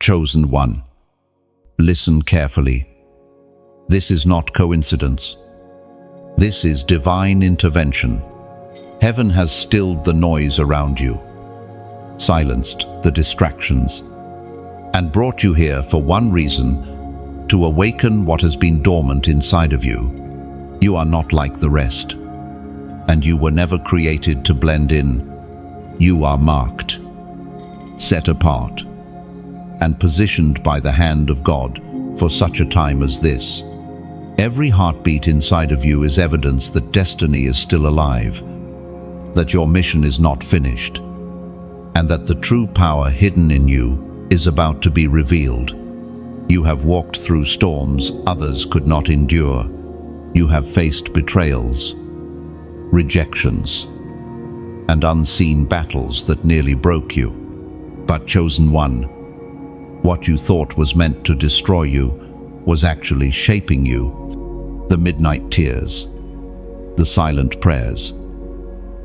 Chosen one, listen carefully. This is not coincidence. This is divine intervention. Heaven has stilled the noise around you, silenced the distractions, and brought you here for one reason: to awaken what has been dormant inside of you. You are not like the rest, and you were never created to blend in. You are marked, set apart, and positioned by the hand of God for such a time as this. Every heartbeat inside of you is evidence that destiny is still alive, that your mission is not finished, and that the true power hidden in you is about to be revealed. You have walked through storms others could not endure. You have faced betrayals, rejections, and unseen battles that nearly broke you. But chosen one, what you thought was meant to destroy you was actually shaping you. The midnight tears, the silent prayers,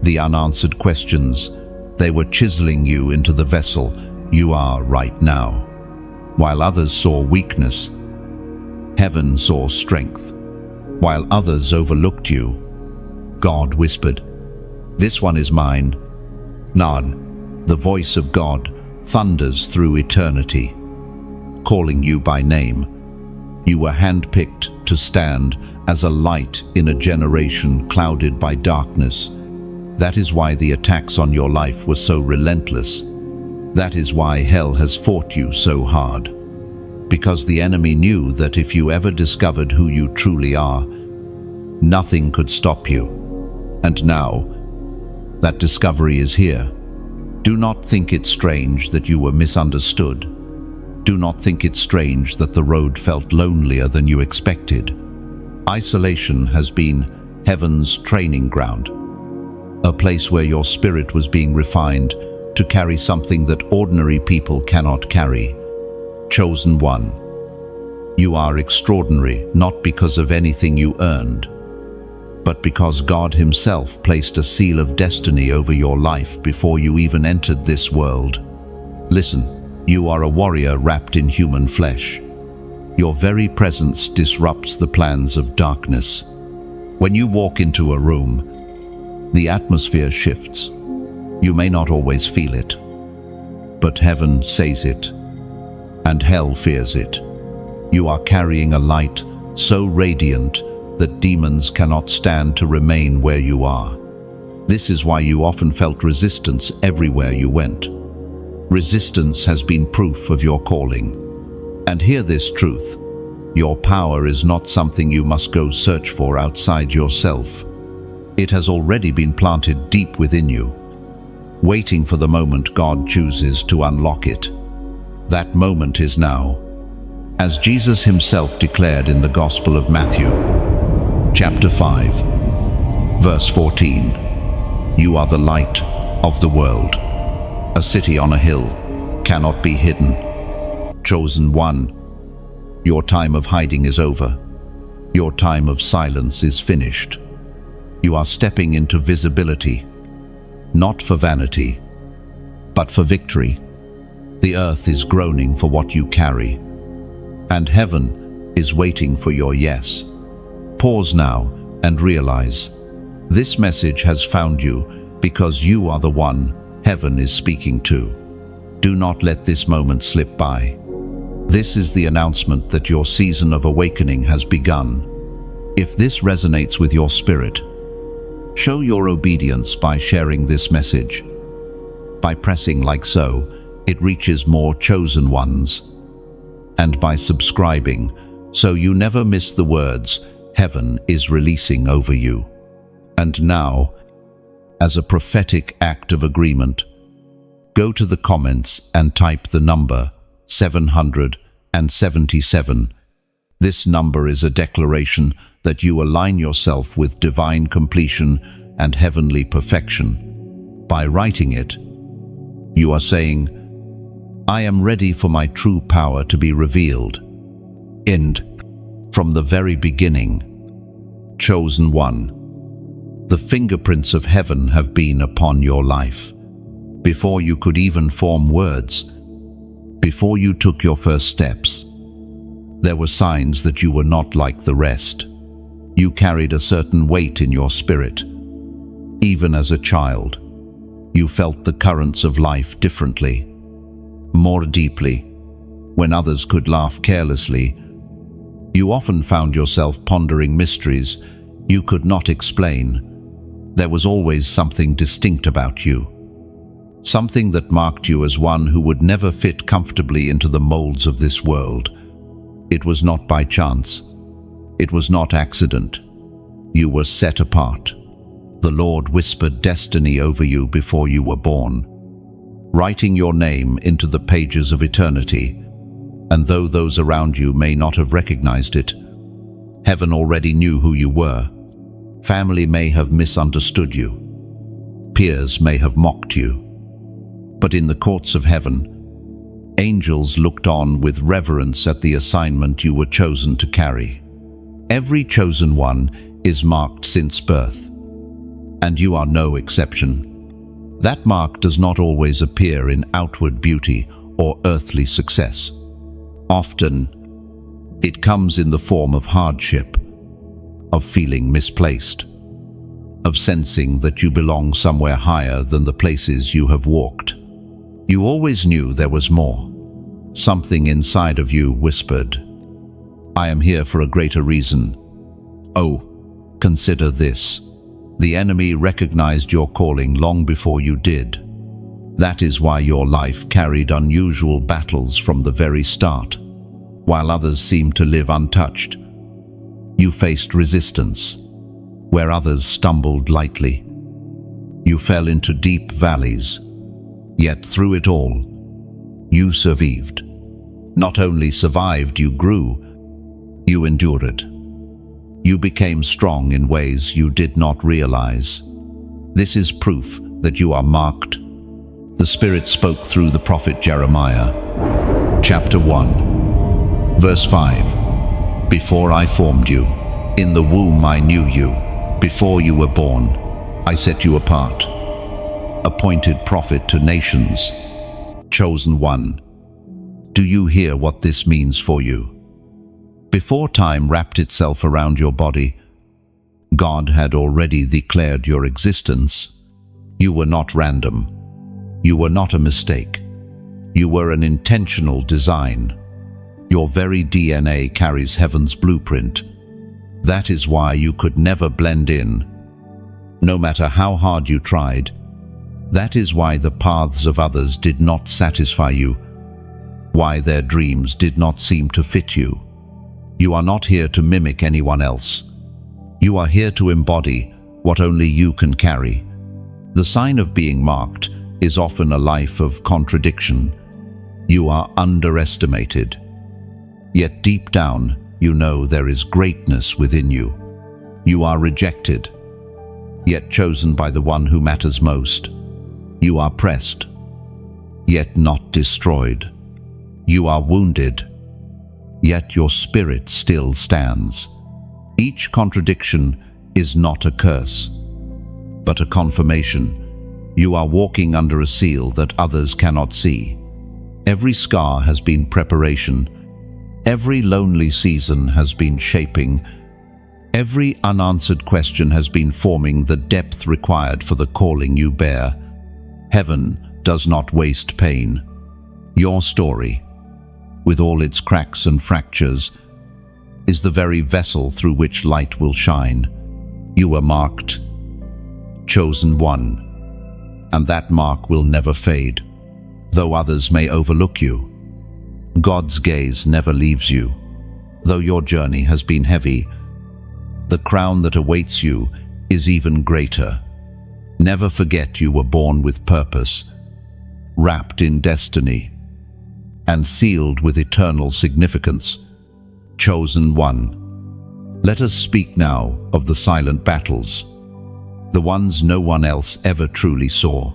the unanswered questions, they were chiseling you into the vessel you are right now. While others saw weakness, heaven saw strength. While others overlooked you, God whispered, "This one is mine." None. The voice of God thunders through eternity, calling you by name. You were handpicked to stand as a light in a generation clouded by darkness. That is why the attacks on your life were so relentless. That is why hell has fought you so hard. Because the enemy knew that if you ever discovered who you truly are, nothing could stop you. And now, that discovery is here. Do not think it strange that you were misunderstood. Do not think it strange that the road felt lonelier than you expected. Isolation has been heaven's training ground, a place where your spirit was being refined to carry something that ordinary people cannot carry. Chosen one, you are extraordinary not because of anything you earned, but because God Himself placed a seal of destiny over your life before you even entered this world. Listen, you are a warrior wrapped in human flesh. Your very presence disrupts the plans of darkness. When you walk into a room, the atmosphere shifts. You may not always feel it, but heaven says it, and hell fears it. You are carrying a light so radiant that demons cannot stand to remain where you are. This is why you often felt resistance everywhere you went. Resistance has been proof of your calling. And hear this truth: your power is not something you must go search for outside yourself. It has already been planted deep within you, waiting for the moment God chooses to unlock it. That moment is now. As Jesus Himself declared in the Gospel of Matthew, chapter 5, verse 14, "You are the light of the world. A city on a hill cannot be hidden." Chosen one, your time of hiding is over. Your time of silence is finished. You are stepping into visibility, not for vanity, but for victory. The earth is groaning for what you carry, and heaven is waiting for your yes. Pause now and realize, this message has found you because you are the one heaven is speaking to. Do not let this moment slip by. This is the announcement that your season of awakening has begun. If this resonates with your spirit, show your obedience by sharing this message. By pressing like so, it reaches more chosen ones. And by subscribing, so you never miss the words heaven is releasing over you. And now, as a prophetic act of agreement, go to the comments and type the number 777. This number is a declaration that you align yourself with divine completion and heavenly perfection. By writing it, you are saying, I am ready for my true power to be revealed. And from the very beginning, chosen one, the fingerprints of heaven have been upon your life. Before you could even form words, Before you took your first steps, there were signs that you were not like the rest. You carried a certain weight in your spirit. Even as a child, you felt the currents of life differently, more deeply. When others could laugh carelessly, you often found yourself pondering mysteries you could not explain. There was always something distinct about you, something that marked you as one who would never fit comfortably into the molds of this world. It was not by chance. It was not accident. You were set apart. The Lord whispered destiny over you before you were born, writing your name into the pages of eternity. And though those around you may not have recognized it, heaven already knew who you were. Family may have misunderstood you. Peers may have mocked you. But in the courts of heaven, angels looked on with reverence at the assignment you were chosen to carry. Every chosen one is marked since birth, and you are no exception. That mark does not always appear in outward beauty or earthly success. Often, it comes in the form of hardship, of feeling misplaced, of sensing that you belong somewhere higher than the places you have walked. You always knew there was more. Something inside of you whispered, "I am here for a greater reason. Oh, consider this. The enemy recognized your calling long before you did. That is why your life carried unusual battles from the very start. While others seemed to live untouched, you faced resistance. Where others stumbled lightly, you fell into deep valleys. Yet through it all, you survived. Not only survived, you grew. You endured. You became strong in ways you did not realize. This is proof that you are marked. The Spirit spoke through the prophet Jeremiah. Chapter 1, verse 5. Before I formed you, in the womb I knew you. Before you were born, I set you apart. Appointed prophet to nations. Chosen one. Do you hear what this means for you? Before time wrapped itself around your body, God had already declared your existence. You were not random. You were not a mistake. You were an intentional design. Your very DNA carries heaven's blueprint. That is why you could never blend in, no matter how hard you tried. That is why the paths of others did not satisfy you, why their dreams did not seem to fit you. You are not here to mimic anyone else. You are here to embody what only you can carry. The sign of being marked is often a life of contradiction. You are underestimated, yet deep down you know there is greatness within you. You are rejected, yet chosen by the one who matters most. You are pressed, yet not destroyed. You are wounded, yet your spirit still stands. Each contradiction is not a curse, but a confirmation. You are walking under a seal that others cannot see. Every scar has been preparation. Every lonely season has been shaping. Every unanswered question has been forming the depth required for the calling you bear. Heaven does not waste pain. Your story, with all its cracks and fractures, is the very vessel through which light will shine. You are marked, chosen one, and that mark will never fade. Though others may overlook you, God's gaze never leaves you. Though your journey has been heavy, the crown that awaits you is even greater. Never forget you were born with purpose, wrapped in destiny, and sealed with eternal significance. Chosen one. Let us speak now of the silent battles, the ones no one else ever truly saw,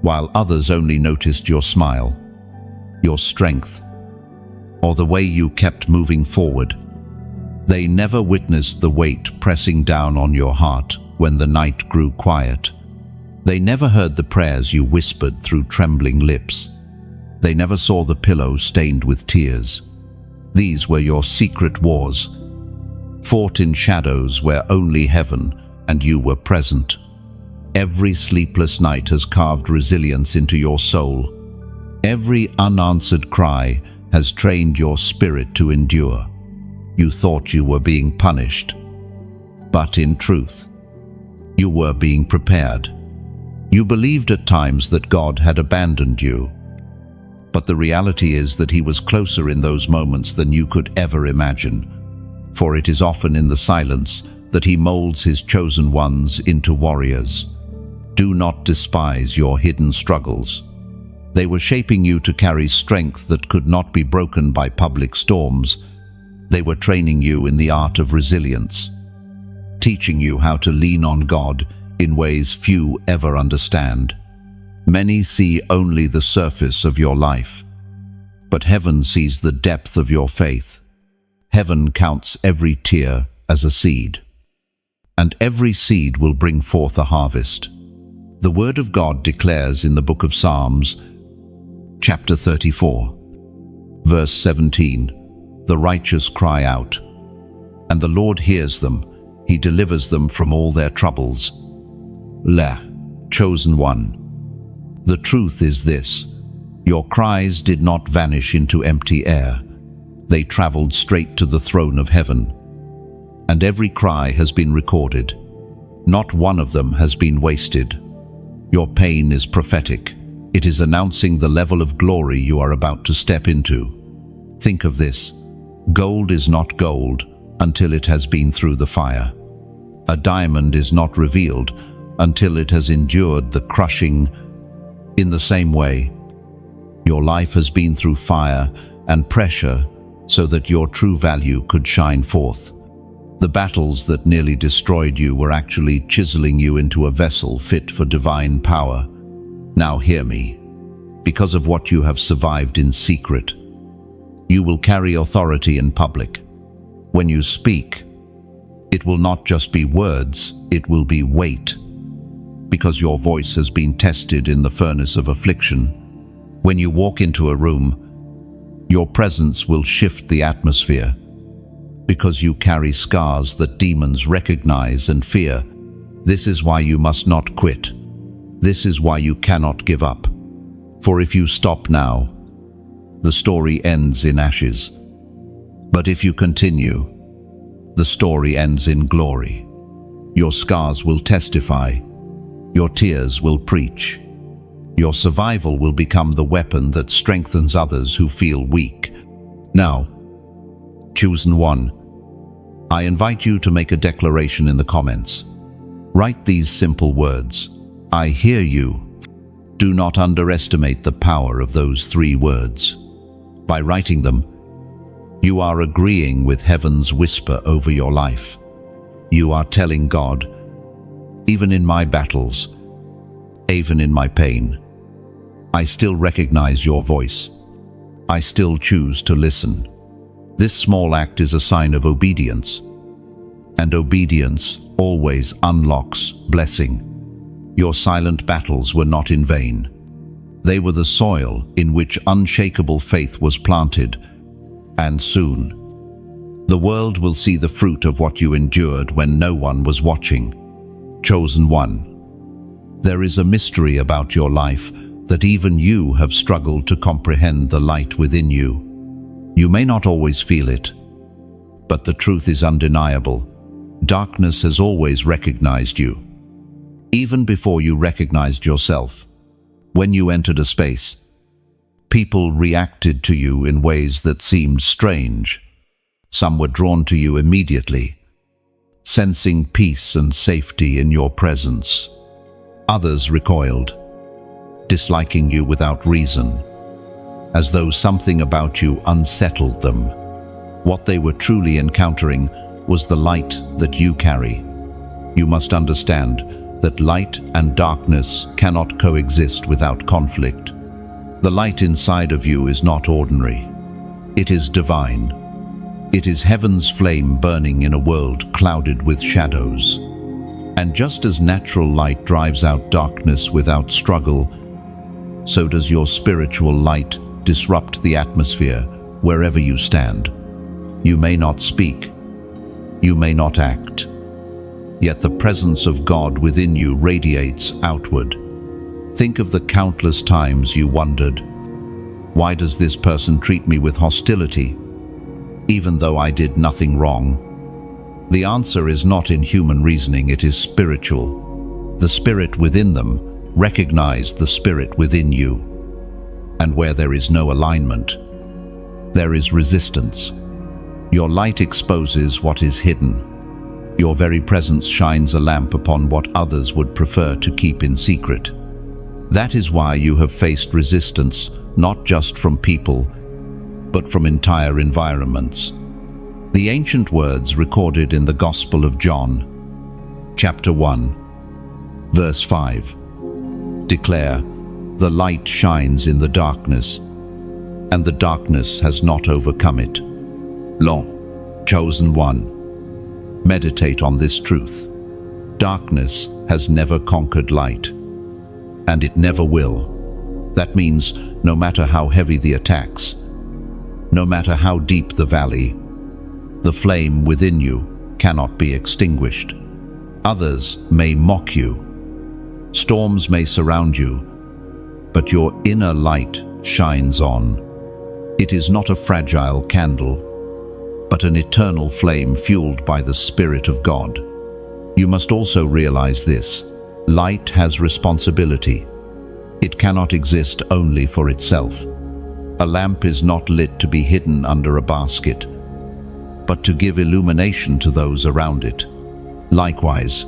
while others only noticed your smile, your strength, or the way you kept moving forward. They never witnessed the weight pressing down on your heart when the night grew quiet. They never heard the prayers you whispered through trembling lips. They never saw the pillow stained with tears. These were your secret wars, fought in shadows where only heaven and you were present. Every sleepless night has carved resilience into your soul. Every unanswered cry has trained your spirit to endure. You thought you were being punished, but in truth, you were being prepared. You believed at times that God had abandoned you, but the reality is that He was closer in those moments than you could ever imagine. For it is often in the silence that He molds His chosen ones into warriors. Do not despise your hidden struggles. They were shaping you to carry strength that could not be broken by public storms. They were training you in the art of resilience, teaching you how to lean on God in ways few ever understand. Many see only the surface of your life, but heaven sees the depth of your faith. Heaven counts every tear as a seed, and every seed will bring forth a harvest. The Word of God declares in the book of Psalms, chapter 34, verse 17, "The righteous cry out, and the Lord hears them. He delivers them from all their troubles." Leh, chosen one. The truth is this: your cries did not vanish into empty air. They traveled straight to the throne of heaven. And every cry has been recorded. Not one of them has been wasted. Your pain is prophetic. It is announcing the level of glory you are about to step into. Think of this: gold is not gold until it has been through the fire. A diamond is not revealed until it has endured the crushing. In the same way, your life has been through fire and pressure so that your true value could shine forth. The battles that nearly destroyed you were actually chiseling you into a vessel fit for divine power. Now hear me. Because of what you have survived in secret, you will carry authority in public. When you speak, it will not just be words, it will be weight. Because your voice has been tested in the furnace of affliction. When you walk into a room, your presence will shift the atmosphere. Because you carry scars that demons recognize and fear. This is why you must not quit. This is why you cannot give up. For if you stop now, the story ends in ashes. But if you continue, the story ends in glory. Your scars will testify. Your tears will preach. Your survival will become the weapon that strengthens others who feel weak. Now, chosen one, I invite you to make a declaration in the comments. Write these simple words: I hear you. Do not underestimate the power of those 3 words. By writing them, you are agreeing with heaven's whisper over your life. You are telling God, even in my battles, even in my pain, I still recognize your voice. I still choose to listen. This small act is a sign of obedience, and obedience always unlocks blessing. Your silent battles were not in vain. They were the soil in which unshakable faith was planted, and soon, the world will see the fruit of what you endured when no one was watching. Chosen one, there is a mystery about your life that even you have struggled to comprehend the light within you. You may not always feel it, but the truth is undeniable. Darkness has always recognized you. Even before you recognized yourself, when you entered a space, people reacted to you in ways that seemed strange. Some were drawn to you immediately, sensing peace and safety in your presence. Others recoiled, disliking you without reason, as though something about you unsettled them. What they were truly encountering was the light that you carry. You must understand that light and darkness cannot coexist without conflict. The light inside of you is not ordinary. It is divine. It is heaven's flame burning in a world clouded with shadows. And just as natural light drives out darkness without struggle, so does your spiritual light disrupt the atmosphere wherever you stand. You may not speak. You may not act. Yet the presence of God within you radiates outward. Think of the countless times you wondered, why does this person treat me with hostility, even though I did nothing wrong? The answer is not in human reasoning, it is spiritual. The spirit within them recognized the spirit within you. And where there is no alignment, there is resistance. Your light exposes what is hidden. Your very presence shines a lamp upon what others would prefer to keep in secret. That is why you have faced resistance, not just from people, but from entire environments. The ancient words recorded in the Gospel of John, chapter 1, verse 5, declare, "The light shines in the darkness, and the darkness has not overcome it." Lo, chosen one, meditate on this truth. Darkness has never conquered light, and it never will. That means no matter how heavy the attacks, no matter how deep the valley, the flame within you cannot be extinguished. Others may mock you. Storms may surround you, but your inner light shines on. It is not a fragile candle, but an eternal flame fueled by the Spirit of God. You must also realize this: light has responsibility. It cannot exist only for itself. A lamp is not lit to be hidden under a basket, but to give illumination to those around it. Likewise,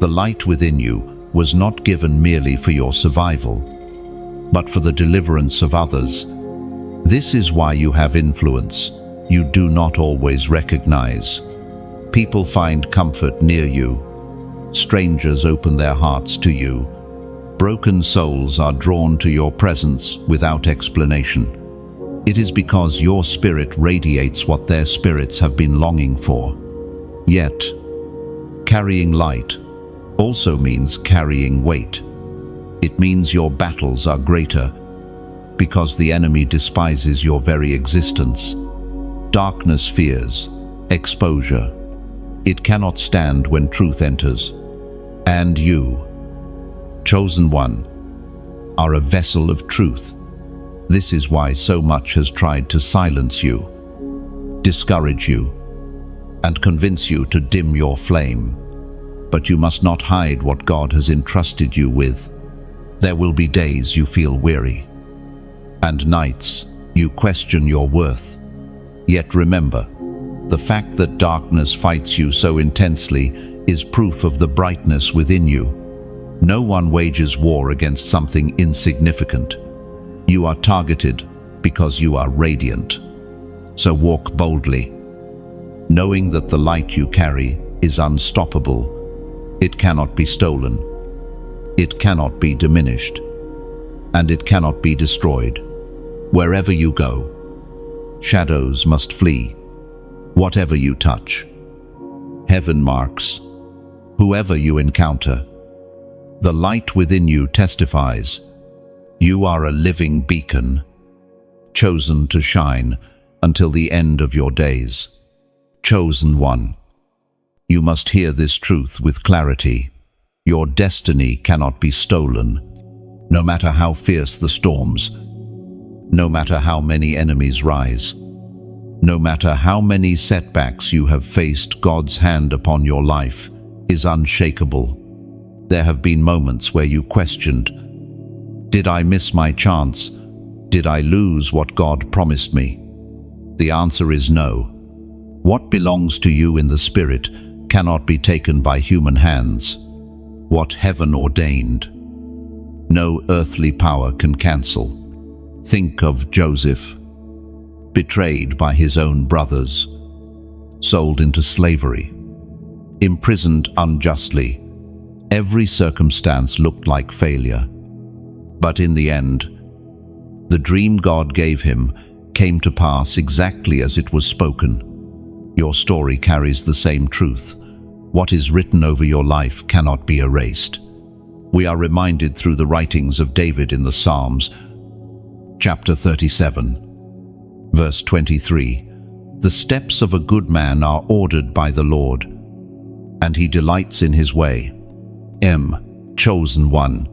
the light within you was not given merely for your survival, but for the deliverance of others. This is why you have influence you do not always recognize. People find comfort near you. Strangers open their hearts to you. Broken souls are drawn to your presence without explanation. It is because your spirit radiates what their spirits have been longing for. Yet, carrying light also means carrying weight. It means your battles are greater because the enemy despises your very existence. Darkness fears exposure. It cannot stand when truth enters. And you, chosen one, are a vessel of truth. This is why so much has tried to silence you, discourage you, and convince you to dim your flame. But you must not hide what God has entrusted you with. There will be days you feel weary, and nights you question your worth. Yet remember, the fact that darkness fights you so intensely is proof of the brightness within you. No one wages war against something insignificant. You are targeted because you are radiant. So walk boldly, knowing that the light you carry is unstoppable. It cannot be stolen. It cannot be diminished. And it cannot be destroyed. Wherever you go, shadows must flee. Whatever you touch, heaven marks. Whoever you encounter, the light within you testifies. You are a living beacon, chosen to shine until the end of your days. Chosen one, you must hear this truth with clarity. Your destiny cannot be stolen, no matter how fierce the storms, no matter how many enemies rise, no matter how many setbacks you have faced. God's hand upon your life is unshakable. There have been moments where you questioned, did I miss my chance? Did I lose what God promised me? The answer is no. What belongs to you in the Spirit cannot be taken by human hands. What heaven ordained, no earthly power can cancel. Think of Joseph, betrayed by his own brothers, sold into slavery, imprisoned unjustly. Every circumstance looked like failure. But in the end, the dream God gave him came to pass exactly as it was spoken. Your story carries the same truth. What is written over your life cannot be erased. We are reminded through the writings of David in the Psalms, chapter 37, verse 23. The steps of a good man are ordered by the Lord, and he delights in his way. Chosen one.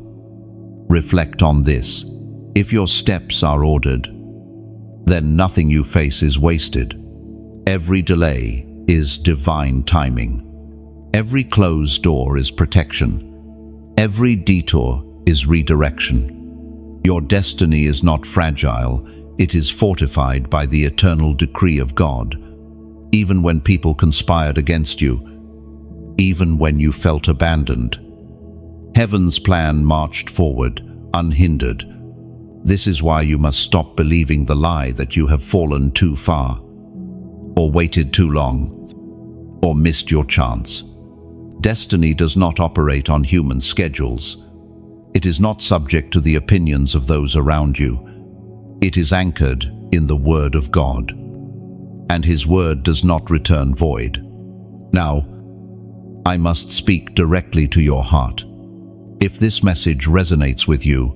Reflect on this. If your steps are ordered, then nothing you face is wasted. Every delay is divine timing. Every closed door is protection. Every detour is redirection. Your destiny is not fragile, it is fortified by the eternal decree of God. Even when people conspired against you, even when you felt abandoned, heaven's plan marched forward, unhindered. This is why you must stop believing the lie that you have fallen too far, or waited too long, or missed your chance. Destiny does not operate on human schedules. It is not subject to the opinions of those around you. It is anchored in the Word of God, and His Word does not return void. Now, I must speak directly to your heart. If this message resonates with you,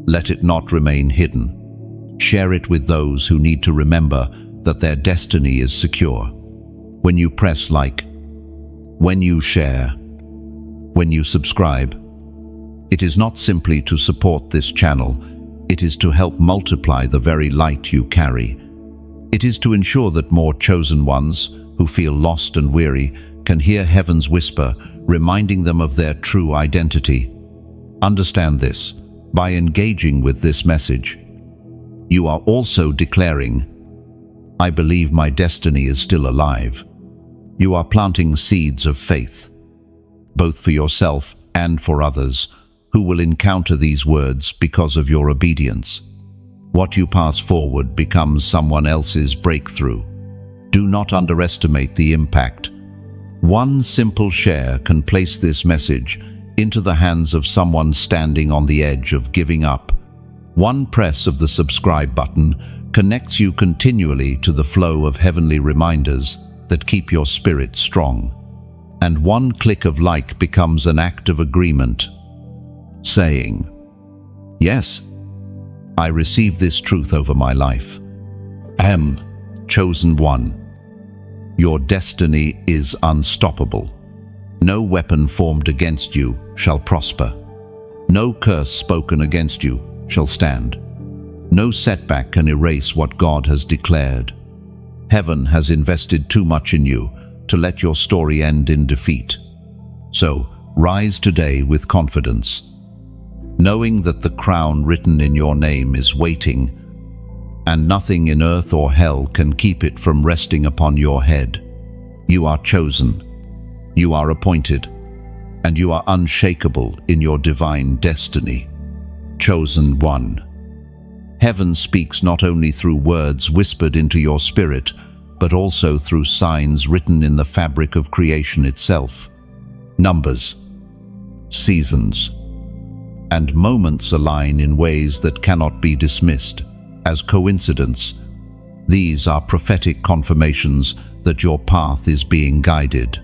let it not remain hidden. Share it with those who need to remember that their destiny is secure. When you press like, when you share, when you subscribe, it is not simply to support this channel, it is to help multiply the very light you carry. It is to ensure that more chosen ones, who feel lost and weary, can hear heaven's whisper, reminding them of their true identity. Understand this. By engaging with this message, you are also declaring, I believe my destiny is still alive. You are planting seeds of faith, both for yourself and for others, who will encounter these words because of your obedience. What you pass forward becomes someone else's breakthrough. Do not underestimate the impact. One simple share can place this message into the hands of someone standing on the edge of giving up. One press of the subscribe button connects you continually to the flow of heavenly reminders that keep your spirit strong. And one click of like becomes an act of agreement, saying, yes, I receive this truth over my life. Chosen one. Your destiny is unstoppable. No weapon formed against you shall prosper. No curse spoken against you shall stand. No setback can erase what God has declared. Heaven has invested too much in you to let your story end in defeat. So, rise today with confidence, knowing that the crown written in your name is waiting, and nothing in earth or hell can keep it from resting upon your head. You are chosen, you are appointed, and you are unshakable in your divine destiny. Chosen one. Heaven speaks not only through words whispered into your spirit, but also through signs written in the fabric of creation itself. Numbers, seasons, and moments align in ways that cannot be dismissed as coincidence. These are prophetic confirmations that your path is being guided.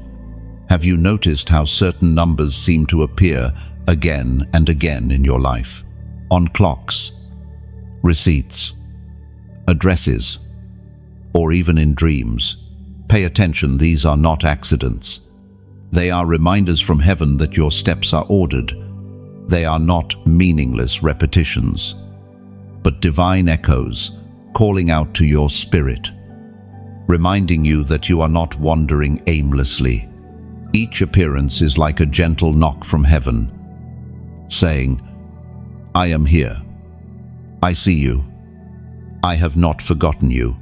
Have you noticed how certain numbers seem to appear again and again in your life? On clocks, receipts, addresses, or even in dreams. Pay attention, these are not accidents. They are reminders from heaven that your steps are ordered. They are not meaningless repetitions, but divine echoes calling out to your spirit, reminding you that you are not wandering aimlessly. Each appearance is like a gentle knock from heaven, saying, I am here. I see you. I have not forgotten you.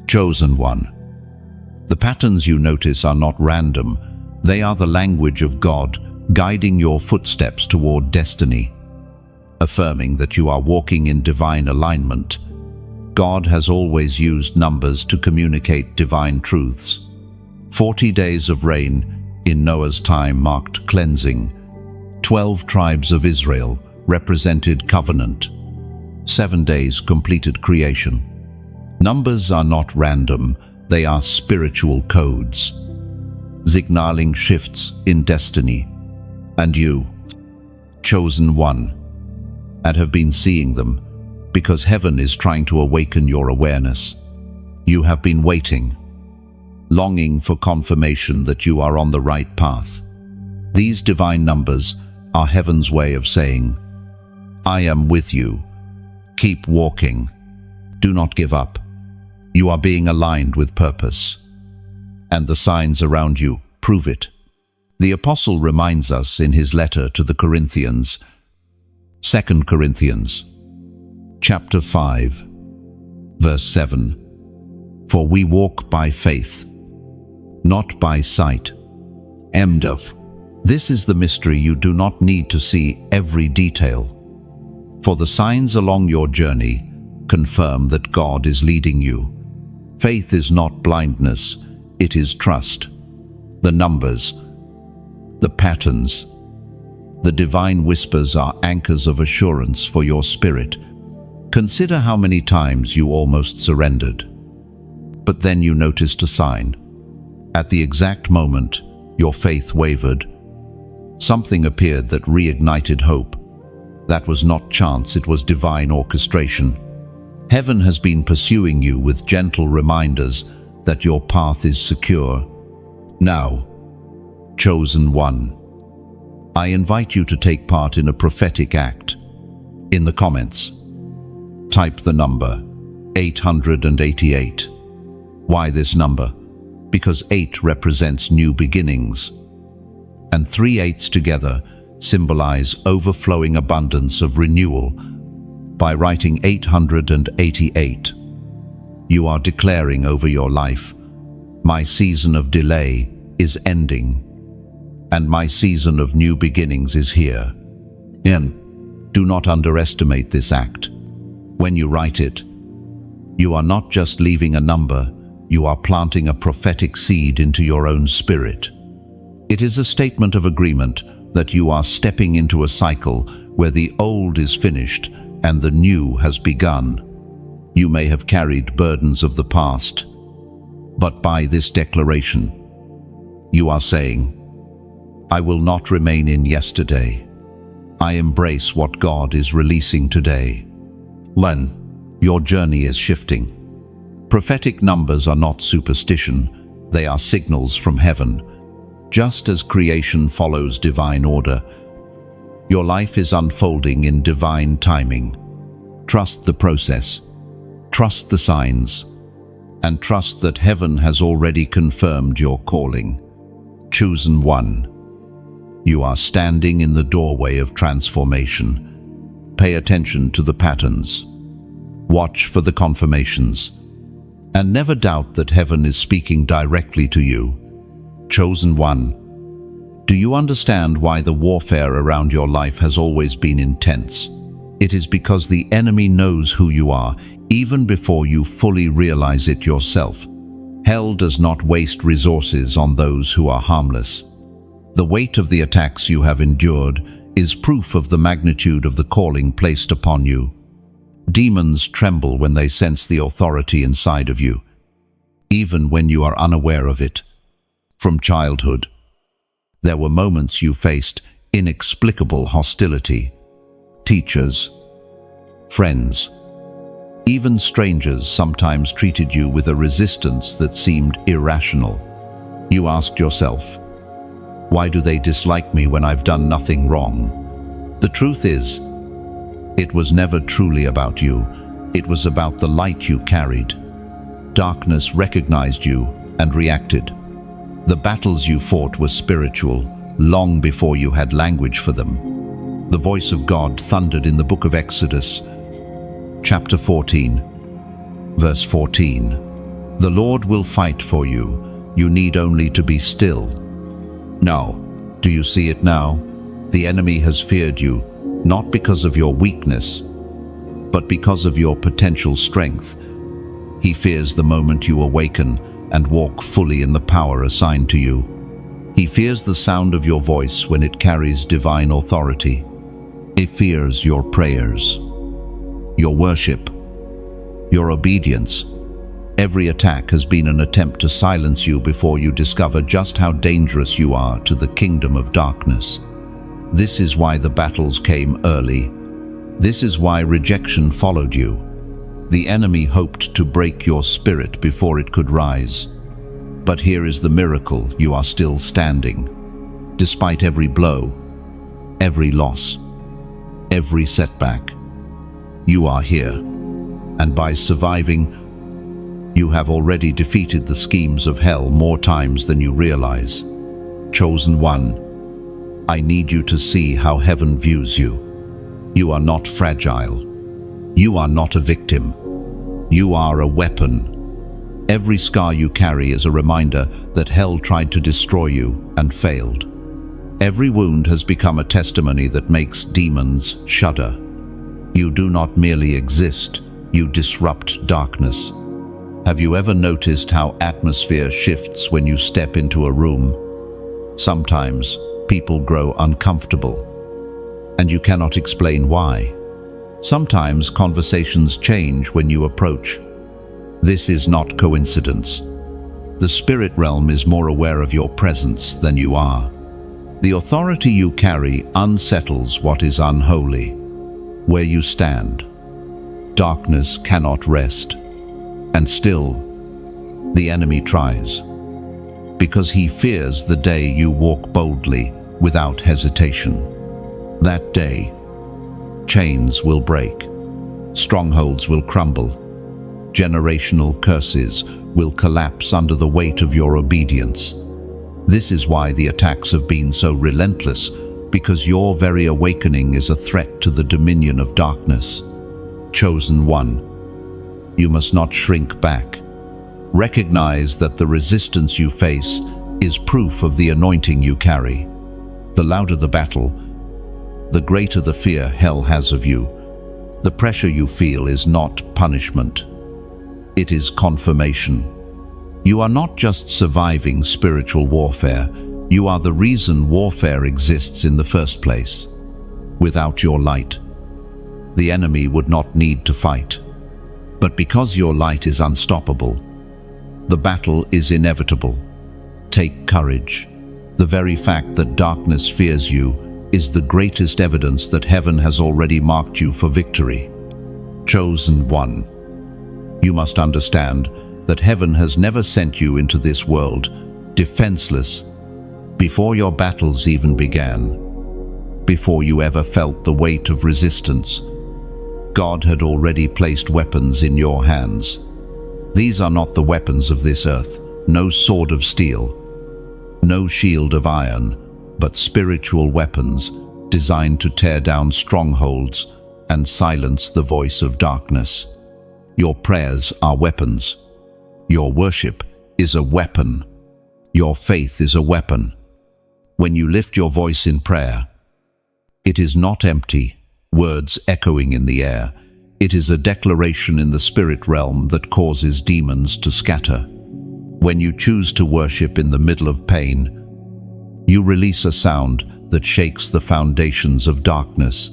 Chosen one. The patterns you notice are not random. They are the language of God, guiding your footsteps toward destiny, affirming that you are walking in divine alignment. God has always used numbers to communicate divine truths. 40 days of rain in Noah's time marked cleansing. 12 tribes of Israel represented covenant. 7 days completed creation. Numbers are not random, they are spiritual codes, signaling shifts in destiny. And you, chosen one, and have been seeing them, Because heaven is trying to awaken your awareness. You have been waiting, longing for confirmation that you are on the right path. These divine numbers are heaven's way of saying, I am with you. Keep walking. Do not give up. You are being aligned with purpose. And the signs around you prove it. The apostle reminds us in his letter to the Corinthians, 2 Corinthians, chapter 5, verse 7. For we walk by faith, not by sight. End of. This is the mystery. You do not need to see every detail. For the signs along your journey confirm that God is leading you. Faith is not blindness, it is trust. The numbers, the patterns, the divine whispers are anchors of assurance for your spirit. Consider how many times you almost surrendered. But then you noticed a sign. At the exact moment, your faith wavered. Something appeared that reignited hope. That was not chance, it was divine orchestration. Heaven has been pursuing you with gentle reminders that your path is secure. Now, chosen one, I invite you to take part in a prophetic act. In the comments, type the number 888. Why this number? Because 8 represents new beginnings, and 3 8s together symbolize overflowing abundance of renewal. By writing 888, you are declaring over your life, my season of delay is ending, and my season of new beginnings is here. Do not underestimate this act. When you write it, you are not just leaving a number, you are planting a prophetic seed into your own spirit. It is a statement of agreement that you are stepping into a cycle where the old is finished and the new has begun. You may have carried burdens of the past, but by this declaration, you are saying, I will not remain in yesterday. I embrace what God is releasing today. Your journey is shifting. Prophetic numbers are not superstition, they are signals from heaven. Just as creation follows divine order, your life is unfolding in divine timing. Trust the process, trust the signs, and trust that heaven has already confirmed your calling. Chosen one, you are standing in the doorway of transformation. Pay attention to the patterns. Watch for the confirmations. And never doubt that heaven is speaking directly to you. Chosen one, do you understand why the warfare around your life has always been intense? It is because the enemy knows who you are, even before you fully realize it yourself. Hell does not waste resources on those who are harmless. The weight of the attacks you have endured is proof of the magnitude of the calling placed upon you. Demons tremble when they sense the authority inside of you, even when you are unaware of it. From childhood, there were moments you faced inexplicable hostility. Teachers, friends, even strangers sometimes treated you with a resistance that seemed irrational. You asked yourself, why do they dislike me when I've done nothing wrong? The truth is, it was never truly about you. It was about the light you carried. Darkness recognized you and reacted. The battles you fought were spiritual, long before you had language for them. The voice of God thundered in the book of Exodus, chapter 14, verse 14. The Lord will fight for you. You need only to be still. Now, do you see it now? The enemy has feared you, not because of your weakness, but because of your potential strength. He fears the moment you awaken and walk fully in the power assigned to you. He fears the sound of your voice when it carries divine authority. He fears your prayers, your worship, your obedience. Every attack has been an attempt to silence you before you discover just how dangerous you are to the kingdom of darkness. This is why the battles came early. This is why rejection followed you. The enemy hoped to break your spirit before it could rise. But here is the miracle: you are still standing. Despite every blow, every loss, every setback, you are here. And by surviving, you have already defeated the schemes of hell more times than you realize. Chosen one, I need you to see how heaven views you. You are not fragile. You are not a victim. You are a weapon. Every scar you carry is a reminder that hell tried to destroy you and failed. Every wound has become a testimony that makes demons shudder. You do not merely exist, you disrupt darkness. Have you ever noticed how atmosphere shifts when you step into a room? Sometimes people grow uncomfortable, and you cannot explain why. Sometimes conversations change when you approach. This is not coincidence. The spirit realm is more aware of your presence than you are. The authority you carry unsettles what is unholy. Where you stand, darkness cannot rest. And still, the enemy tries, because he fears the day you walk boldly without hesitation. That day, chains will break, strongholds will crumble, generational curses will collapse under the weight of your obedience. This is why the attacks have been so relentless, because your very awakening is a threat to the dominion of darkness. Chosen one, you must not shrink back. Recognize that the resistance you face is proof of the anointing you carry. The louder the battle, the greater the fear hell has of you. The pressure you feel is not punishment. It is confirmation. You are not just surviving spiritual warfare, you are the reason warfare exists in the first place. Without your light, the enemy would not need to fight. But because your light is unstoppable, the battle is inevitable. Take courage. The very fact that darkness fears you is the greatest evidence that heaven has already marked you for victory. Chosen one, you must understand that heaven has never sent you into this world defenseless. Before your battles even began, before you ever felt the weight of resistance, God had already placed weapons in your hands. These are not the weapons of this earth, no sword of steel, no shield of iron, but spiritual weapons designed to tear down strongholds and silence the voice of darkness. Your prayers are weapons. Your worship is a weapon. Your faith is a weapon. When you lift your voice in prayer, it is not empty words echoing in the air. It is a declaration in the spirit realm that causes demons to scatter. When you choose to worship in the middle of pain, you release a sound that shakes the foundations of darkness.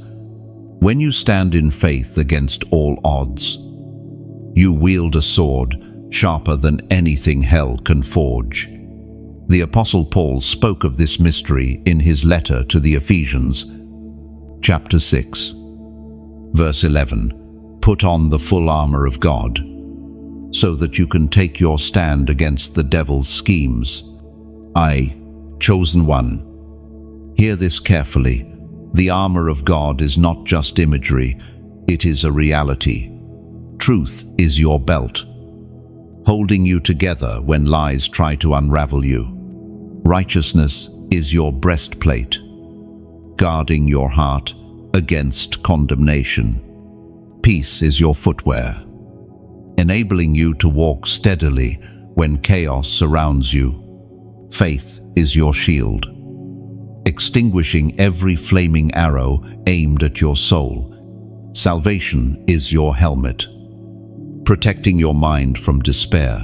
When you stand in faith against all odds, you wield a sword sharper than anything hell can forge. The Apostle Paul spoke of this mystery in his letter to the Ephesians, chapter 6, verse 11. Put on the full armor of God, so that you can take your stand against the devil's schemes. I, chosen one, hear this carefully. The armor of God is not just imagery, it is a reality. Truth is your belt, holding you together when lies try to unravel you. Righteousness is your breastplate, guarding your heart against condemnation. Peace is your footwear, enabling you to walk steadily when chaos surrounds you. Faith is your shield, extinguishing every flaming arrow aimed at your soul. Salvation is your helmet, protecting your mind from despair.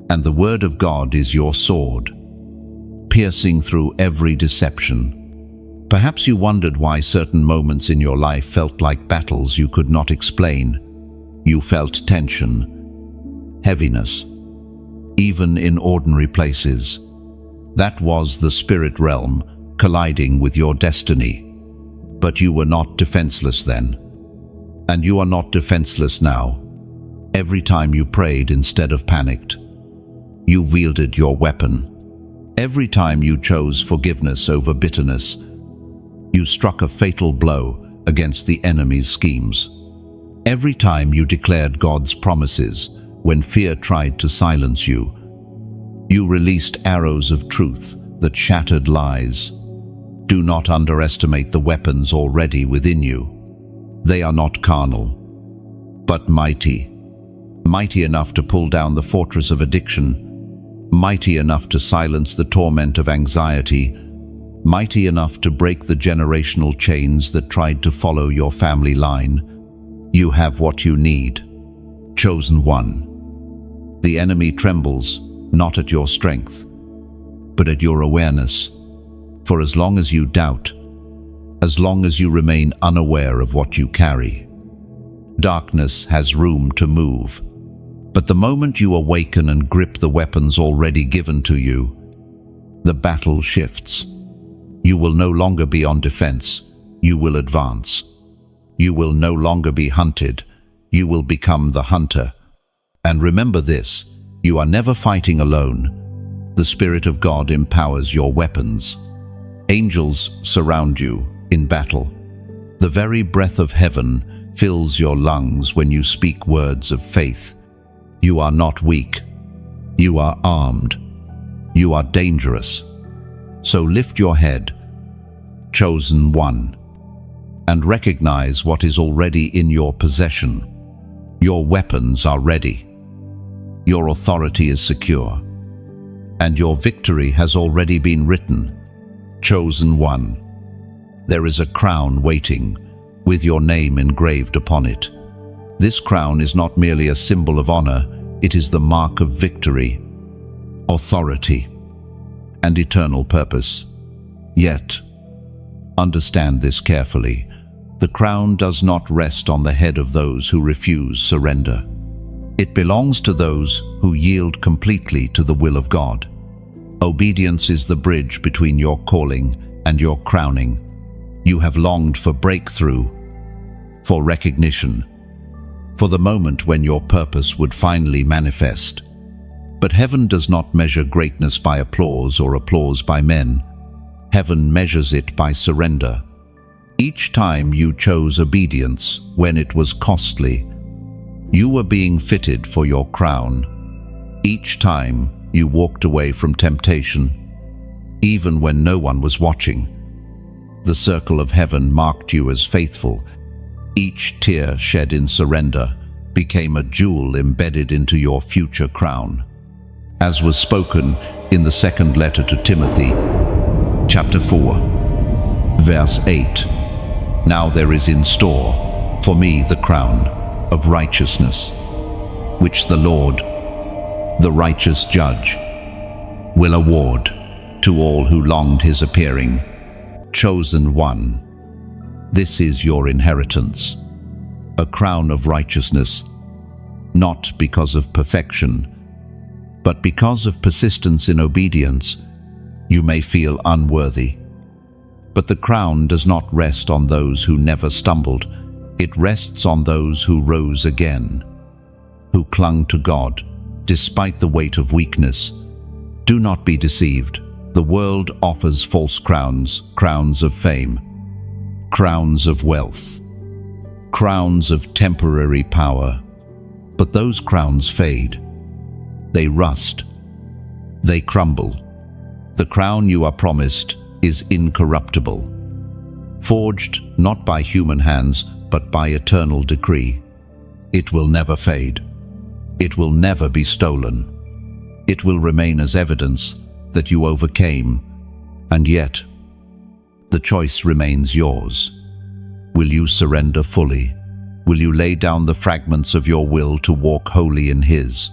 And the Word of God is your sword, piercing through every deception. Perhaps you wondered why certain moments in your life felt like battles you could not explain. You felt tension, heaviness, even in ordinary places. That was the spirit realm colliding with your destiny. But you were not defenseless then. And you are not defenseless now. Every time you prayed instead of panicked, you wielded your weapon. Every time you chose forgiveness over bitterness, you struck a fatal blow against the enemy's schemes. Every time you declared God's promises when fear tried to silence you, you released arrows of truth that shattered lies. Do not underestimate the weapons already within you. They are not carnal, but mighty. Mighty enough to pull down the fortress of addiction, mighty enough to silence the torment of anxiety, mighty enough to break the generational chains that tried to follow your family line. You have what you need. Chosen one. The enemy trembles, not at your strength, but at your awareness. For as long as you doubt, as long as you remain unaware of what you carry, darkness has room to move. But the moment you awaken and grip the weapons already given to you, the battle shifts. You will no longer be on defense, you will advance. You will no longer be hunted, you will become the hunter. And remember this, you are never fighting alone. The Spirit of God empowers your weapons. Angels surround you in battle. The very breath of heaven fills your lungs when you speak words of faith. You are not weak. You are armed. You are dangerous. So lift your head, chosen one, and recognize what is already in your possession. Your weapons are ready. Your authority is secure. And your victory has already been written. Chosen one. There is a crown waiting, with your name engraved upon it. This crown is not merely a symbol of honor, it is the mark of victory, authority, and eternal purpose. Yet, understand this carefully, the crown does not rest on the head of those who refuse surrender. It belongs to those who yield completely to the will of God. Obedience is the bridge between your calling and your crowning. You have longed for breakthrough, for recognition, for the moment when your purpose would finally manifest. But heaven does not measure greatness by applause or applause by men. Heaven measures it by surrender. Each time you chose obedience when it was costly, you were being fitted for your crown. Each time you walked away from temptation, even when no one was watching, the circle of heaven marked you as faithful. Each tear shed in surrender became a jewel embedded into your future crown. As was spoken in the second letter to Timothy, chapter 4, verse 8, now there is in store for me the crown of righteousness, which the Lord, the righteous judge, will award to all who longed his appearing. Chosen one. This is your inheritance, a crown of righteousness, not because of perfection, but because of persistence in obedience. You may feel unworthy, but the crown does not rest on those who never stumbled. It rests on those who rose again, who clung to God despite the weight of weakness. Do not be deceived. The world offers false crowns, crowns of fame, crowns of wealth, crowns of temporary power. But those crowns fade. They rust. They crumble. The crown you are promised is incorruptible, forged not by human hands, but by eternal decree. It will never fade. It will never be stolen. It will remain as evidence that you overcame, and yet the choice remains yours. Will you surrender fully? Will you lay down the fragments of your will to walk wholly in His?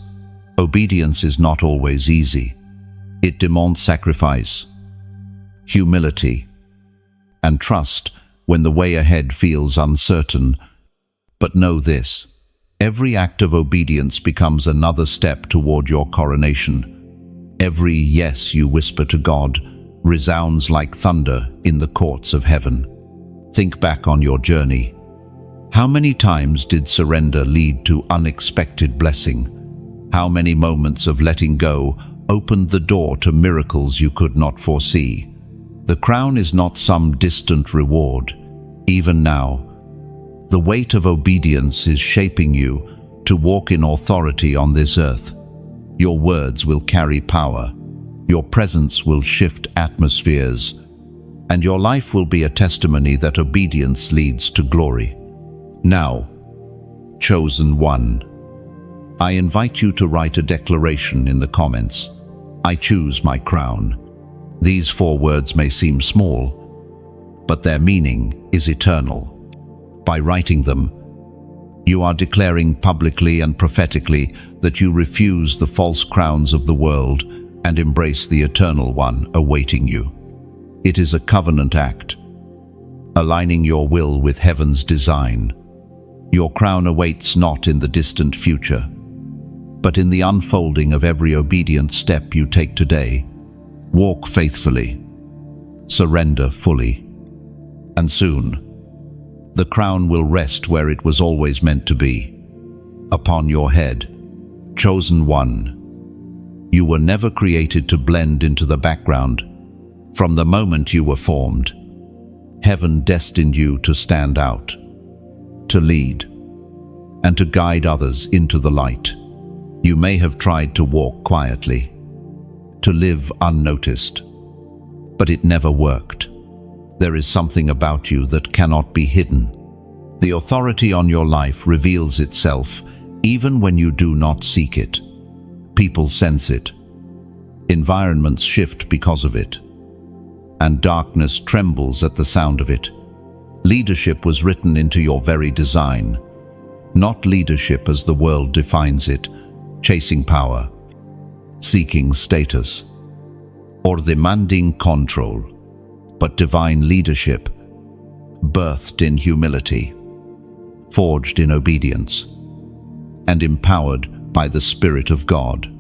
Obedience is not always easy. It demands sacrifice, humility, and trust when the way ahead feels uncertain. But know this, every act of obedience becomes another step toward your coronation. Every yes you whisper to God resounds like thunder in the courts of heaven. Think back on your journey. How many times did surrender lead to unexpected blessing? How many moments of letting go opened the door to miracles you could not foresee? The crown is not some distant reward. Even now, the weight of obedience is shaping you to walk in authority on this earth. Your words will carry power. Your presence will shift atmospheres. And your life will be a testimony that obedience leads to glory. Now, chosen one, I invite you to write a declaration in the comments. I choose my crown. These 4 words may seem small, but their meaning is eternal. By writing them, you are declaring publicly and prophetically that you refuse the false crowns of the world and embrace the eternal one awaiting you. It is a covenant act, aligning your will with heaven's design. Your crown awaits not in the distant future, but in the unfolding of every obedient step you take today. Walk faithfully, surrender fully, and soon, the crown will rest where it was always meant to be, upon your head. Chosen one, you were never created to blend into the background. From the moment you were formed, heaven destined you to stand out, to lead, and to guide others into the light. You may have tried to walk quietly, to live unnoticed, but it never worked. There is something about you that cannot be hidden. The authority on your life reveals itself even when you do not seek it. People sense it. Environments shift because of it. And darkness trembles at the sound of it. Leadership was written into your very design. Not leadership as the world defines it, chasing power, seeking status, or demanding control, but divine leadership, birthed in humility, forged in obedience, and empowered by the Spirit of God.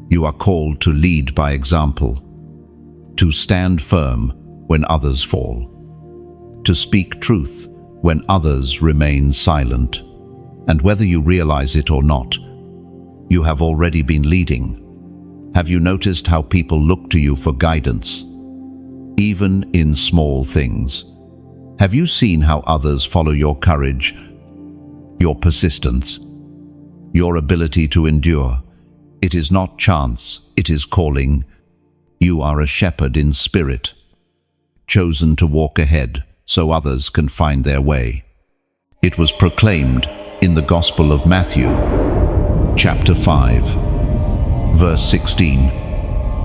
You are called to lead by example, to stand firm when others fall, to speak truth when others remain silent. And whether you realize it or not, you have already been leading. Have you noticed how people look to you for guidance, even in small things? Have you seen how others follow your courage, your persistence, your ability to endure? It is not chance, it is calling. You are a shepherd in spirit, chosen to walk ahead so others can find their way. It was proclaimed in the Gospel of Matthew, chapter 5, verse 16,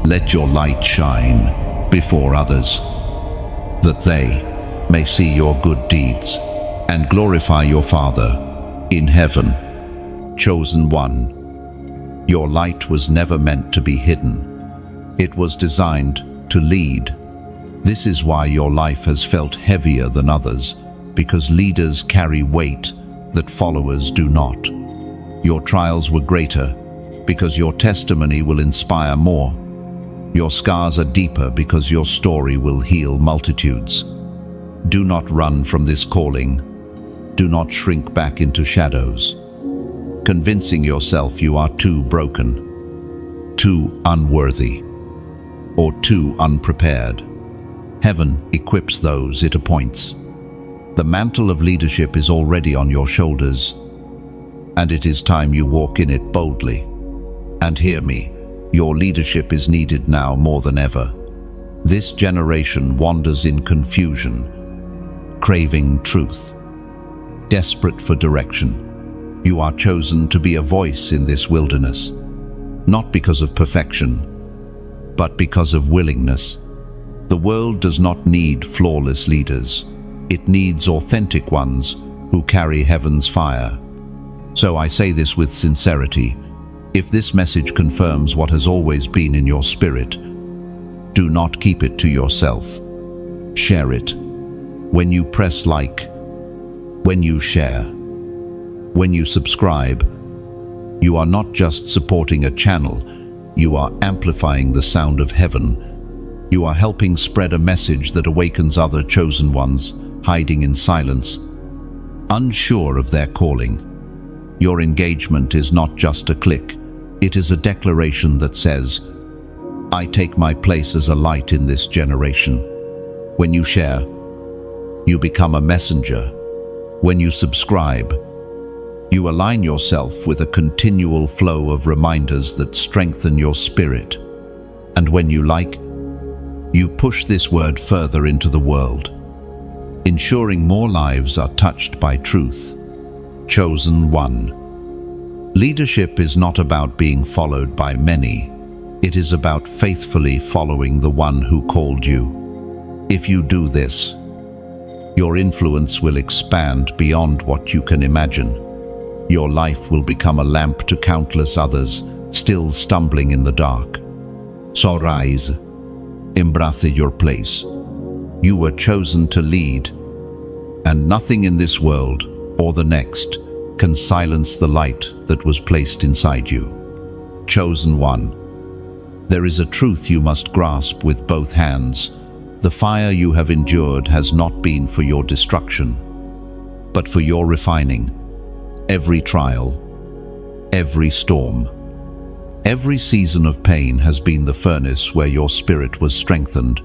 "Let your light shine before others, that they may see your good deeds and glorify your Father in heaven." Chosen one, your light was never meant to be hidden. It was designed to lead. This is why your life has felt heavier than others, because leaders carry weight that followers do not. Your trials were greater because your testimony will inspire more. Your scars are deeper because your story will heal multitudes. Do not run from this calling. Do not shrink back into shadows, convincing yourself you are too broken, too unworthy, or too unprepared. Heaven equips those it appoints. The mantle of leadership is already on your shoulders, and it is time you walk in it boldly. And hear me, your leadership is needed now more than ever. This generation wanders in confusion, craving truth, desperate for direction. You are chosen to be a voice in this wilderness, not because of perfection, but because of willingness. The world does not need flawless leaders. It needs authentic ones who carry heaven's fire. So I say this with sincerity. If this message confirms what has always been in your spirit, do not keep it to yourself. Share it. When you press like, when you share, when you subscribe, you are not just supporting a channel, you are amplifying the sound of heaven. You are helping spread a message that awakens other chosen ones hiding in silence. unsure of their calling. Your engagement is not just a click, it is a declaration that says, I take my place as a light in this generation. When you share, you become a messenger. When you subscribe, you align yourself with a continual flow of reminders that strengthen your spirit. And when you like, you push this word further into the world, ensuring more lives are touched by truth. Chosen one. Leadership is not about being followed by many. It is about faithfully following the one who called you. If you do this, your influence will expand beyond what you can imagine. Your life will become a lamp to countless others still stumbling in the dark. So rise, embrace your place. You were chosen to lead, and nothing in this world or the next can silence the light that was placed inside you. Chosen one. There is a truth you must grasp with both hands. The fire you have endured has not been for your destruction, but for your refining. Every trial, every storm, every season of pain has been the furnace where your spirit was strengthened.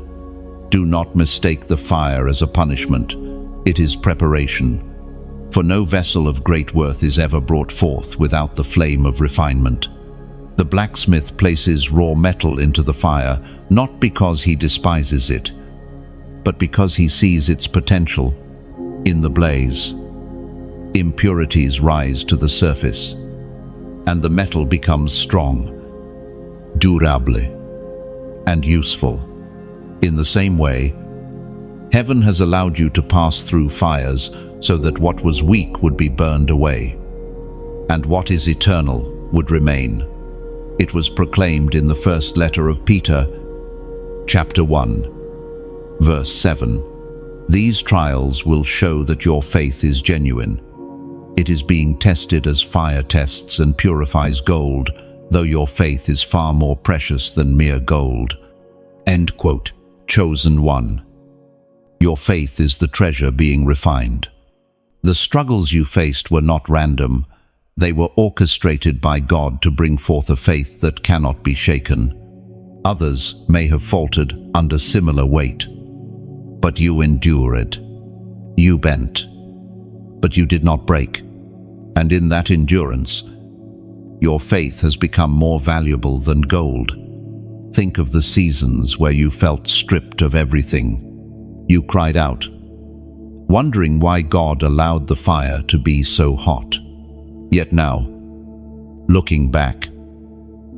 Do not mistake the fire as a punishment. It is preparation. For no vessel of great worth is ever brought forth without the flame of refinement. The blacksmith places raw metal into the fire, not because he despises it, but because he sees its potential. In the blaze, impurities rise to the surface, and the metal becomes strong, durable, and useful. In the same way, heaven has allowed you to pass through fires so that what was weak would be burned away, and what is eternal would remain. It was proclaimed in the first letter of Peter, chapter 1, verse 7. These trials will show that your faith is genuine. It is being tested as fire tests and purifies gold, though your faith is far more precious than mere gold. End quote. Chosen one. Your faith is the treasure being refined. The struggles you faced were not random. They were orchestrated by God to bring forth a faith that cannot be shaken. Others may have faltered under similar weight, but you endured. You bent, but you did not break. And in that endurance, your faith has become more valuable than gold. Think of the seasons where you felt stripped of everything. You cried out, wondering why God allowed the fire to be so hot. Yet now, looking back,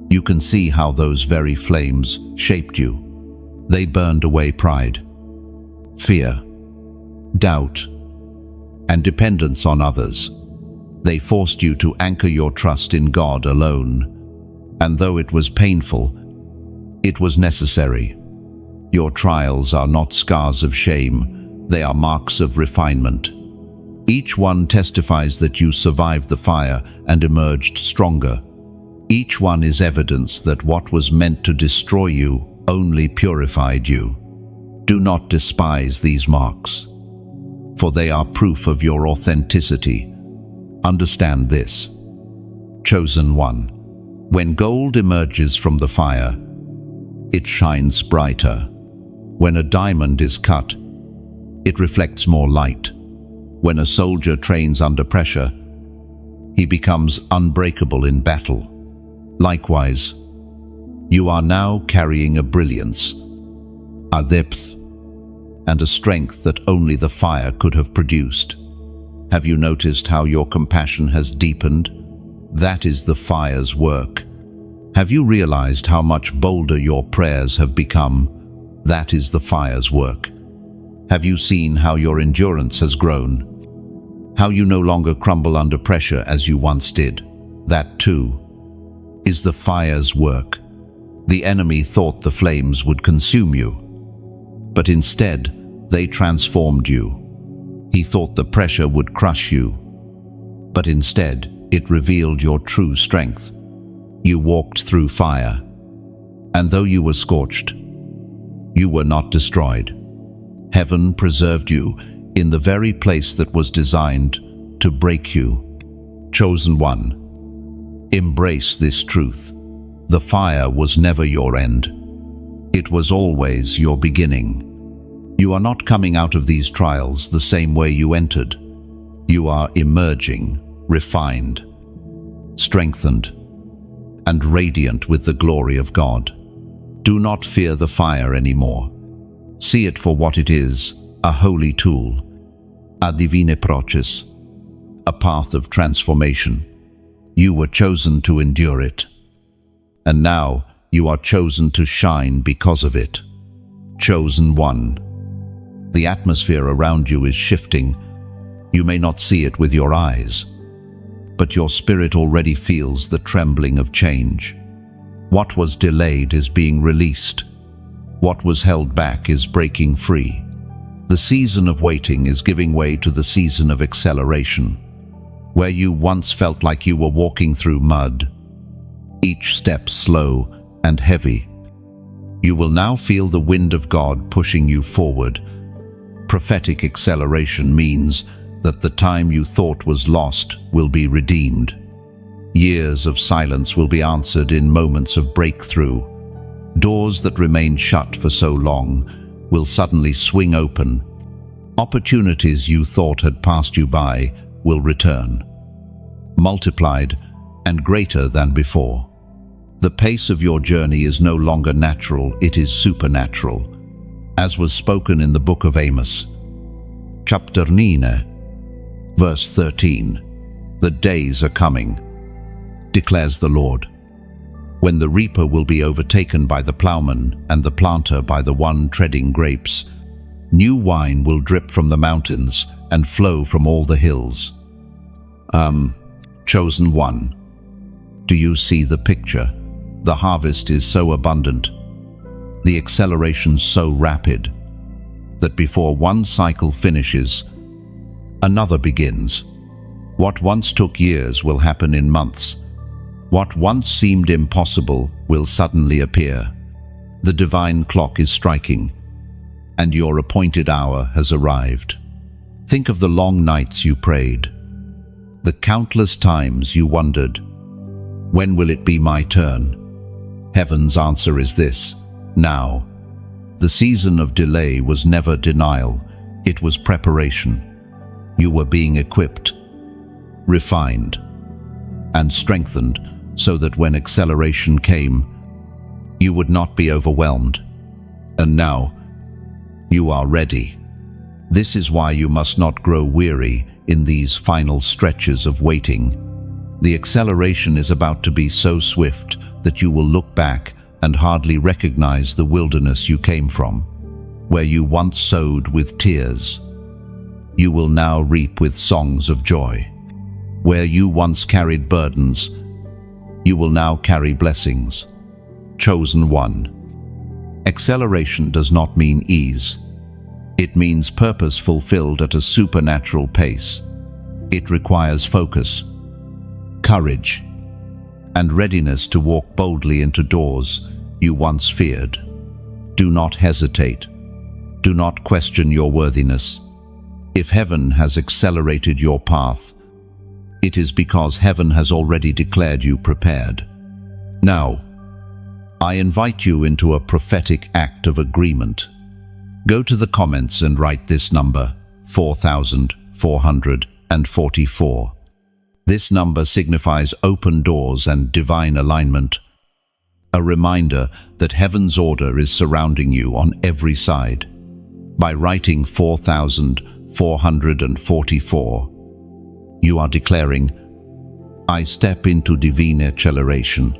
you can see how those very flames shaped you. They burned away pride, fear, doubt, and dependence on others. They forced you to anchor your trust in God alone. And though it was painful, it was necessary. Your trials are not scars of shame, they are marks of refinement. Each one testifies that you survived the fire and emerged stronger. Each one is evidence that what was meant to destroy you only purified you. Do not despise these marks, for they are proof of your authenticity. Understand this. Chosen one. When gold emerges from the fire, it shines brighter. When a diamond is cut, it reflects more light. When a soldier trains under pressure, he becomes unbreakable in battle. Likewise, you are now carrying a brilliance, a depth, and a strength that only the fire could have produced. Have you noticed how your compassion has deepened? That is the fire's work. Have you realized how much bolder your prayers have become? That is the fire's work. Have you seen how your endurance has grown? How you no longer crumble under pressure as you once did? That too is the fire's work. The enemy thought the flames would consume you, but instead they transformed you. He thought the pressure would crush you, but instead it revealed your true strength. You walked through fire, and though you were scorched, you were not destroyed. Heaven preserved you in the very place that was designed to break you. Chosen one, embrace this truth. The fire was never your end. It was always your beginning. You are not coming out of these trials the same way you entered. You are emerging, refined, strengthened, and radiant with the glory of God. Do not fear the fire anymore. See it for what it is, a holy tool, a divine process, a path of transformation. You were chosen to endure it. And now you are chosen to shine because of it. Chosen one. The atmosphere around you is shifting. You may not see it with your eyes, but your spirit already feels the trembling of change. What was delayed is being released. What was held back is breaking free. The season of waiting is giving way to the season of acceleration. Where you once felt like you were walking through mud, each step slow and heavy, you will now feel the wind of God pushing you forward. Prophetic acceleration means that the time you thought was lost will be redeemed. Years of silence will be answered in moments of breakthrough. Doors that remained shut for so long will suddenly swing open. Opportunities you thought had passed you by will return, multiplied and greater than before. The pace of your journey is no longer natural, it is supernatural, as was spoken in the book of Amos, chapter 9, verse 13. The days are coming, declares the Lord, when the reaper will be overtaken by the plowman and the planter by the one treading grapes. New wine will drip from the mountains and flow from all the hills. Chosen one, do you see the picture? The harvest is so abundant, the acceleration so rapid, that before one cycle finishes, another begins. What once took years will happen in months. What once seemed impossible will suddenly appear. The divine clock is striking, and your appointed hour has arrived. Think of the long nights you prayed, the countless times you wondered, when will it be my turn? Heaven's answer is this: now. The season of delay was never denial, it was preparation. You were being equipped, refined, and strengthened so that when acceleration came, you would not be overwhelmed. And now, you are ready. This is why you must not grow weary in these final stretches of waiting. The acceleration is about to be so swift that you will look back and hardly recognize the wilderness you came from, where you once sowed with tears. You will now reap with songs of joy. Where you once carried burdens, you will now carry blessings. Chosen one. Acceleration does not mean ease. It means purpose fulfilled at a supernatural pace. It requires focus, courage, and readiness to walk boldly into doors you once feared. Do not hesitate. Do not question your worthiness. If heaven has accelerated your path, it is because heaven has already declared you prepared. Now, I invite you into a prophetic act of agreement. Go to the comments and write this number, 4,444. This number signifies open doors and divine alignment, a reminder that heaven's order is surrounding you on every side. By writing 4,444, you are declaring, I step into divine acceleration.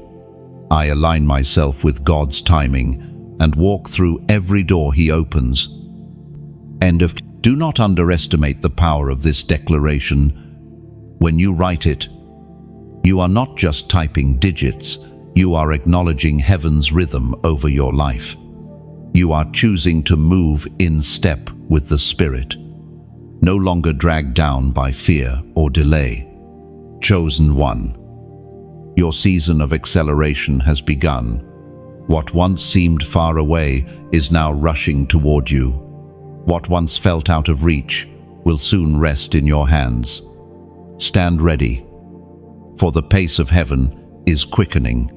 I align myself with God's timing and walk through every door He opens. Do not underestimate the power of this declaration. When you write it, you are not just typing digits, you are acknowledging heaven's rhythm over your life. You are choosing to move in step with the Spirit, no longer dragged down by fear or delay. Chosen one. Your season of acceleration has begun. What once seemed far away is now rushing toward you. What once felt out of reach will soon rest in your hands. Stand ready, for the pace of heaven is quickening,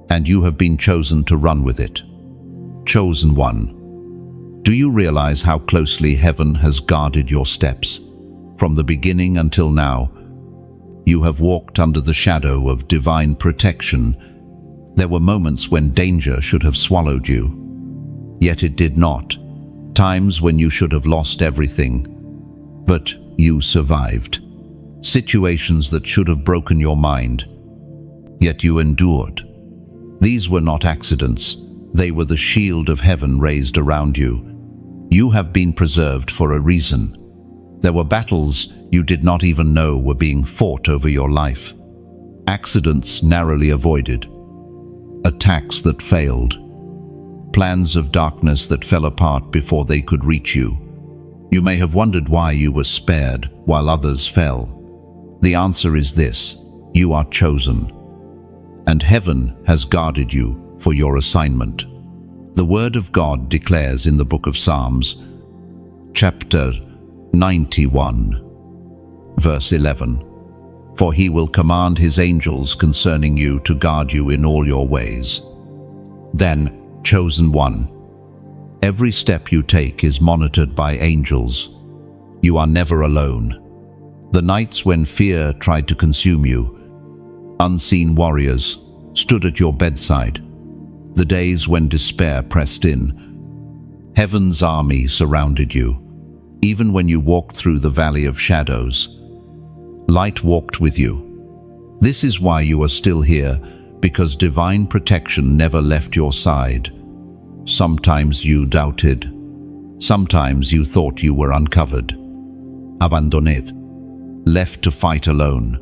and you have been chosen to run with it. Chosen one. Do you realize how closely heaven has guarded your steps? From the beginning until now, you have walked under the shadow of divine protection. There were moments when danger should have swallowed you, yet it did not. Times when you should have lost everything, but you survived. Situations that should have broken your mind, yet you endured. These were not accidents. They were the shield of heaven raised around you. You have been preserved for a reason. There were battles you did not even know were being fought over your life. Accidents narrowly avoided. Attacks that failed. Plans of darkness that fell apart before they could reach you. You may have wondered why you were spared while others fell. The answer is this: you are chosen, and heaven has guarded you for your assignment. The Word of God declares in the book of Psalms, chapter 91, verse 11, "For he will command his angels concerning you to guard you in all your ways." Then, chosen one, every step you take is monitored by angels. You are never alone. The nights when fear tried to consume you, unseen warriors stood at your bedside. The days when despair pressed in, heaven's army surrounded you. Even when you walked through the valley of shadows, light walked with you. This is why you are still here, because divine protection never left your side. Sometimes you doubted. Sometimes you thought you were uncovered, abandoned, left to fight alone.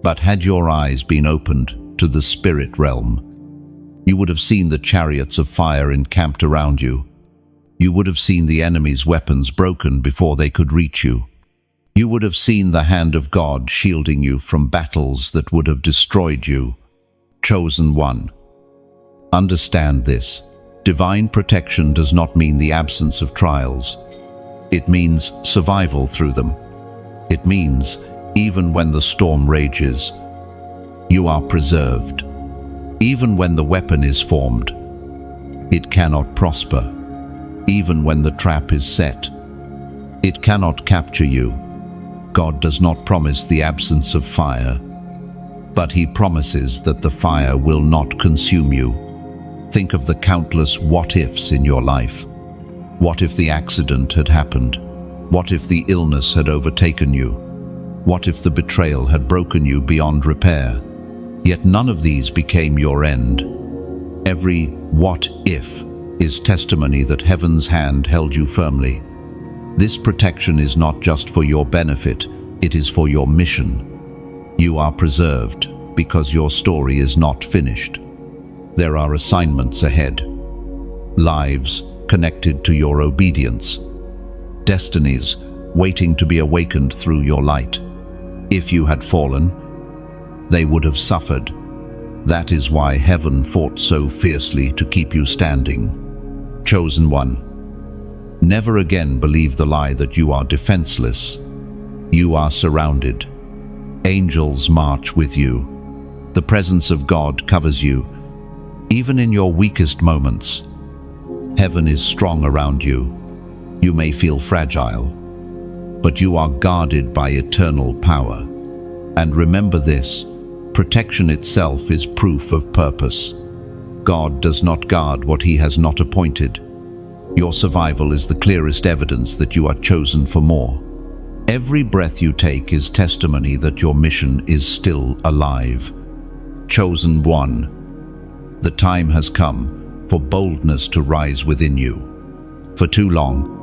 But had your eyes been opened to the spirit realm, you would have seen the chariots of fire encamped around you. You would have seen the enemy's weapons broken before they could reach you. You would have seen the hand of God shielding you from battles that would have destroyed you. Chosen one. Understand this. Divine protection does not mean the absence of trials. It means survival through them. It means, even when the storm rages, you are preserved. Even when the weapon is formed, it cannot prosper. Even when the trap is set, it cannot capture you. God does not promise the absence of fire, but He promises that the fire will not consume you. Think of the countless what-ifs in your life. What if the accident had happened? What if the illness had overtaken you? What if the betrayal had broken you beyond repair? Yet none of these became your end. Every what if is testimony that heaven's hand held you firmly. This protection is not just for your benefit, it is for your mission. You are preserved because your story is not finished. There are assignments ahead. Lives connected to your obedience. Destinies waiting to be awakened through your light. If you had fallen, they would have suffered. That is why heaven fought so fiercely to keep you standing. Chosen one. Never again believe the lie that you are defenseless. You are surrounded. Angels march with you. The presence of God covers you. Even in your weakest moments, heaven is strong around you. You may feel fragile, but you are guarded by eternal power. And remember this, protection itself is proof of purpose. God does not guard what He has not appointed. Your survival is the clearest evidence that you are chosen for more. Every breath you take is testimony that your mission is still alive. Chosen one. The time has come for boldness to rise within you. For too long,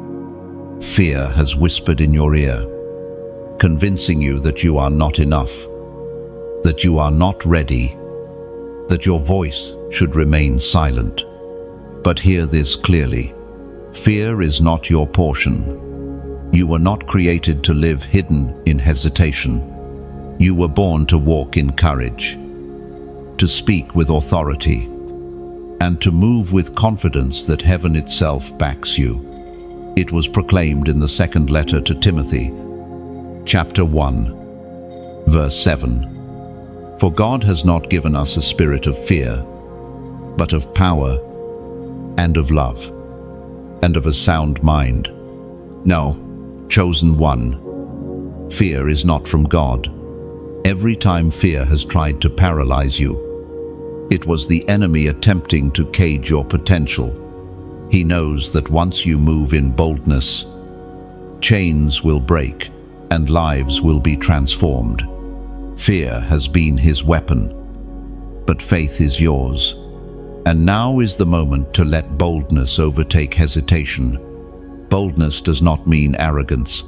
fear has whispered in your ear, convincing you that you are not enough, that you are not ready, that your voice should remain silent. But hear this clearly. Fear is not your portion. You were not created to live hidden in hesitation. You were born to walk in courage, to speak with authority, and to move with confidence that heaven itself backs you. It was proclaimed in the second letter to Timothy, chapter 1, Verse 7. For God has not given us a spirit of fear, but of power and of love and of a sound mind. No, chosen one, fear is not from God. Every time fear has tried to paralyze you, it was the enemy attempting to cage your potential. He knows that once you move in boldness, chains will break and lives will be transformed. Fear has been his weapon, but faith is yours. And now is the moment to let boldness overtake hesitation. Boldness does not mean arrogance.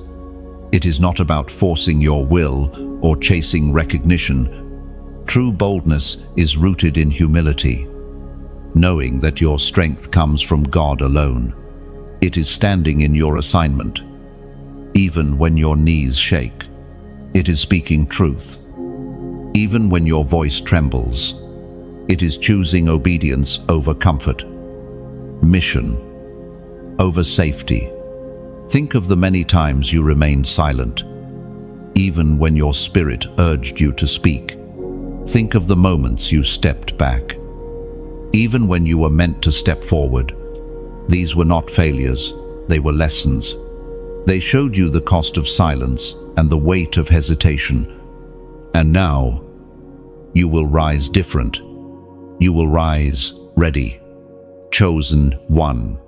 It is not about forcing your will or chasing recognition. True boldness is rooted in humility, knowing that your strength comes from God alone. It is standing in your assignment, even when your knees shake. It is speaking truth, even when your voice trembles. It is choosing obedience over comfort, mission over safety. Think of the many times you remained silent, even when your spirit urged you to speak. Think of the moments you stepped back, even when you were meant to step forward. These were not failures, they were lessons. They showed you the cost of silence and the weight of hesitation. And now, you will rise different. You will rise ready, chosen one.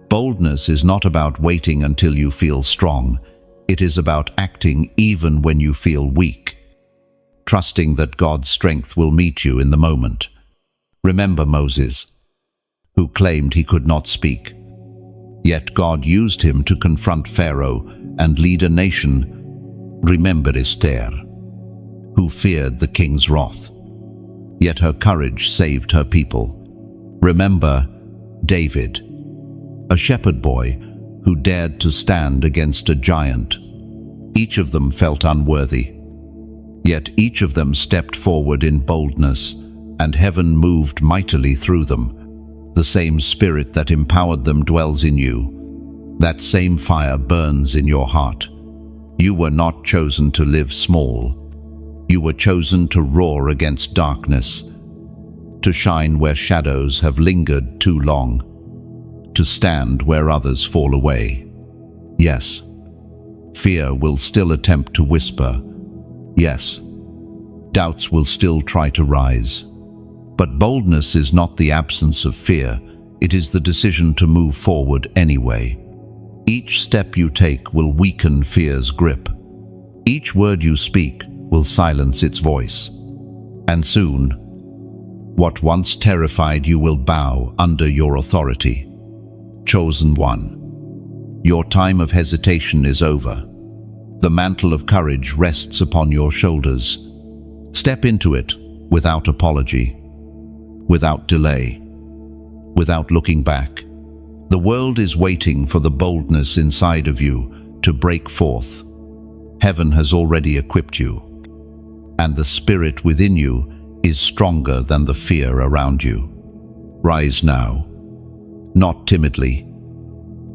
Boldness is not about waiting until you feel strong. It is about acting even when you feel weak, trusting that God's strength will meet you in the moment. Remember Moses, who claimed he could not speak. Yet God used him to confront Pharaoh and lead a nation. Remember Esther, who feared the king's wrath, yet her courage saved her people. Remember David, a shepherd boy who dared to stand against a giant. Each of them felt unworthy, yet each of them stepped forward in boldness, and heaven moved mightily through them. The same spirit that empowered them dwells in you. That same fire burns in your heart. You were not chosen to live small. You were chosen to roar against darkness, to shine where shadows have lingered too long, to stand where others fall away. Yes, fear will still attempt to whisper. Yes, doubts will still try to rise. But boldness is not the absence of fear, it is the decision to move forward anyway. Each step you take will weaken fear's grip. Each word you speak will silence its voice. And soon, what once terrified you will bow under your authority. Chosen one, your time of hesitation is over. The mantle of courage rests upon your shoulders. Step into it without apology, without delay, without looking back. The world is waiting for the boldness inside of you to break forth. Heaven has already equipped you, and the spirit within you is stronger than the fear around you. Rise now, not timidly,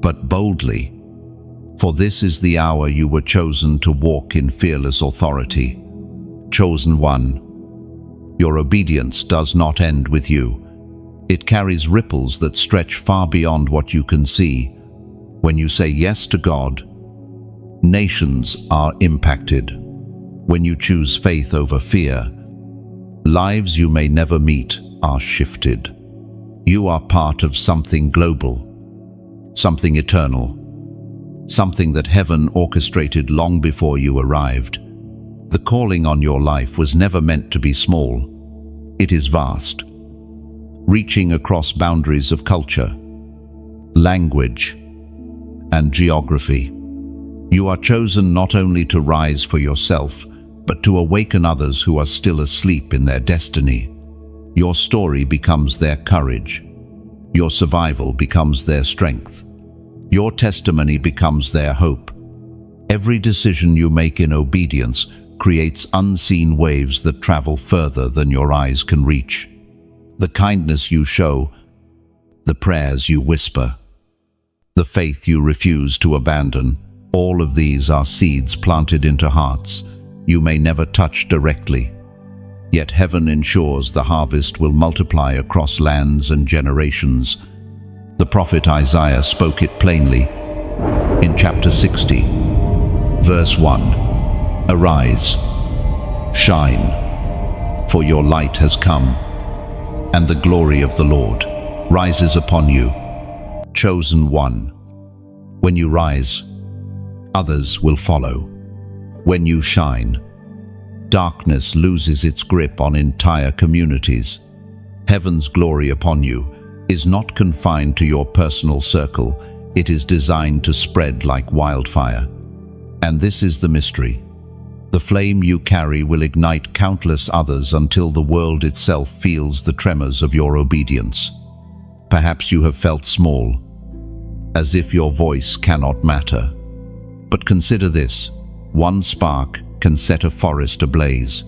but boldly, for this is the hour you were chosen to walk in fearless authority. Chosen one, your obedience does not end with you. It carries ripples that stretch far beyond what you can see. When you say yes to God, nations are impacted. When you choose faith over fear, lives you may never meet are shifted. You are part of something global, something eternal, something that heaven orchestrated long before you arrived. The calling on your life was never meant to be small. It is vast, reaching across boundaries of culture, language, and geography. You are chosen not only to rise for yourself, but to awaken others who are still asleep in their destiny. Your story becomes their courage. Your survival becomes their strength. Your testimony becomes their hope. Every decision you make in obedience creates unseen waves that travel further than your eyes can reach. The kindness you show, the prayers you whisper, the faith you refuse to abandon, all of these are seeds planted into hearts, you may never touch directly. Yet heaven ensures the harvest will multiply across lands and generations. The prophet Isaiah spoke it plainly in chapter 60, verse 1. Arise, shine, for your light has come, and the glory of the Lord rises upon you. Chosen one. When you rise, others will follow. When you shine, darkness loses its grip on entire communities. Heaven's glory upon you is not confined to your personal circle. It is designed to spread like wildfire. And this is the mystery. The flame you carry will ignite countless others until the world itself feels the tremors of your obedience. Perhaps you have felt small, as if your voice cannot matter. But consider this: one spark can set a forest ablaze.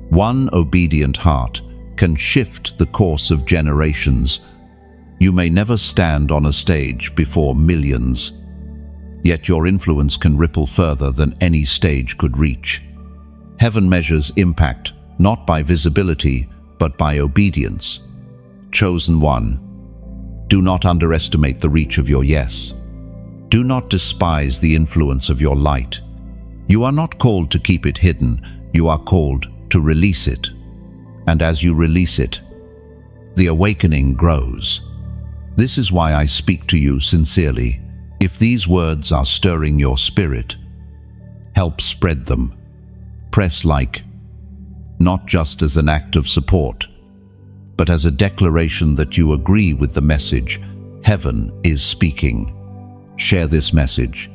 One obedient heart can shift the course of generations. You may never stand on a stage before millions, yet your influence can ripple further than any stage could reach. Heaven measures impact not by visibility, but by obedience. Chosen one. Do not underestimate the reach of your yes. Do not despise the influence of your light. You are not called to keep it hidden, you are called to release it. And as you release it, the awakening grows. This is why I speak to you sincerely. If these words are stirring your spirit, help spread them. Press like, not just as an act of support, but as a declaration that you agree with the message. Heaven is speaking. Share this message,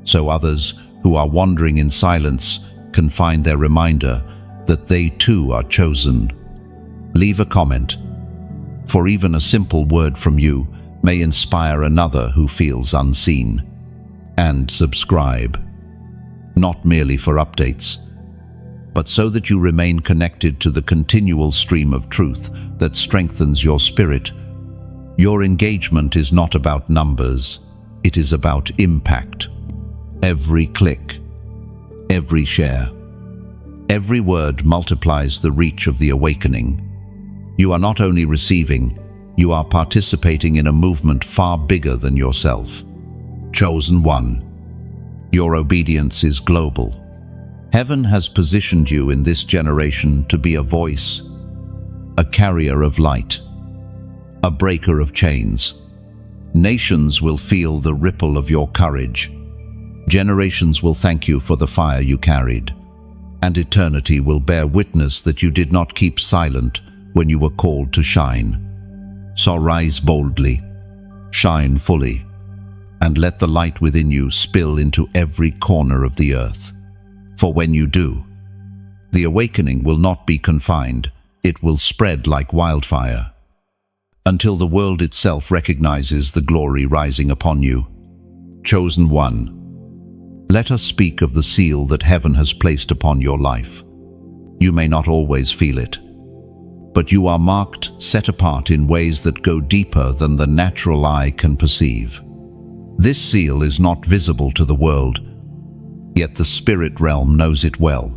so others who are wandering in silence can find their reminder that they too are chosen. Leave a comment, for even a simple word from you may inspire another who feels unseen. And subscribe, not merely for updates, but so that you remain connected to the continual stream of truth that strengthens your spirit. Your engagement is not about numbers, it is about impact. Every click, every share, every word multiplies the reach of the awakening. You are not only receiving, you are participating in a movement far bigger than yourself. Chosen one. Your obedience is global. Heaven has positioned you in this generation to be a voice, a carrier of light, a breaker of chains. Nations will feel the ripple of your courage. Generations will thank you for the fire you carried, and eternity will bear witness that you did not keep silent when you were called to shine. So rise boldly, shine fully, and let the light within you spill into every corner of the earth. For when you do, the awakening will not be confined, it will spread like wildfire, until the world itself recognizes the glory rising upon you. Chosen one. Let us speak of the seal that heaven has placed upon your life. You may not always feel it, but you are marked, set apart in ways that go deeper than the natural eye can perceive. This seal is not visible to the world, yet the spirit realm knows it well.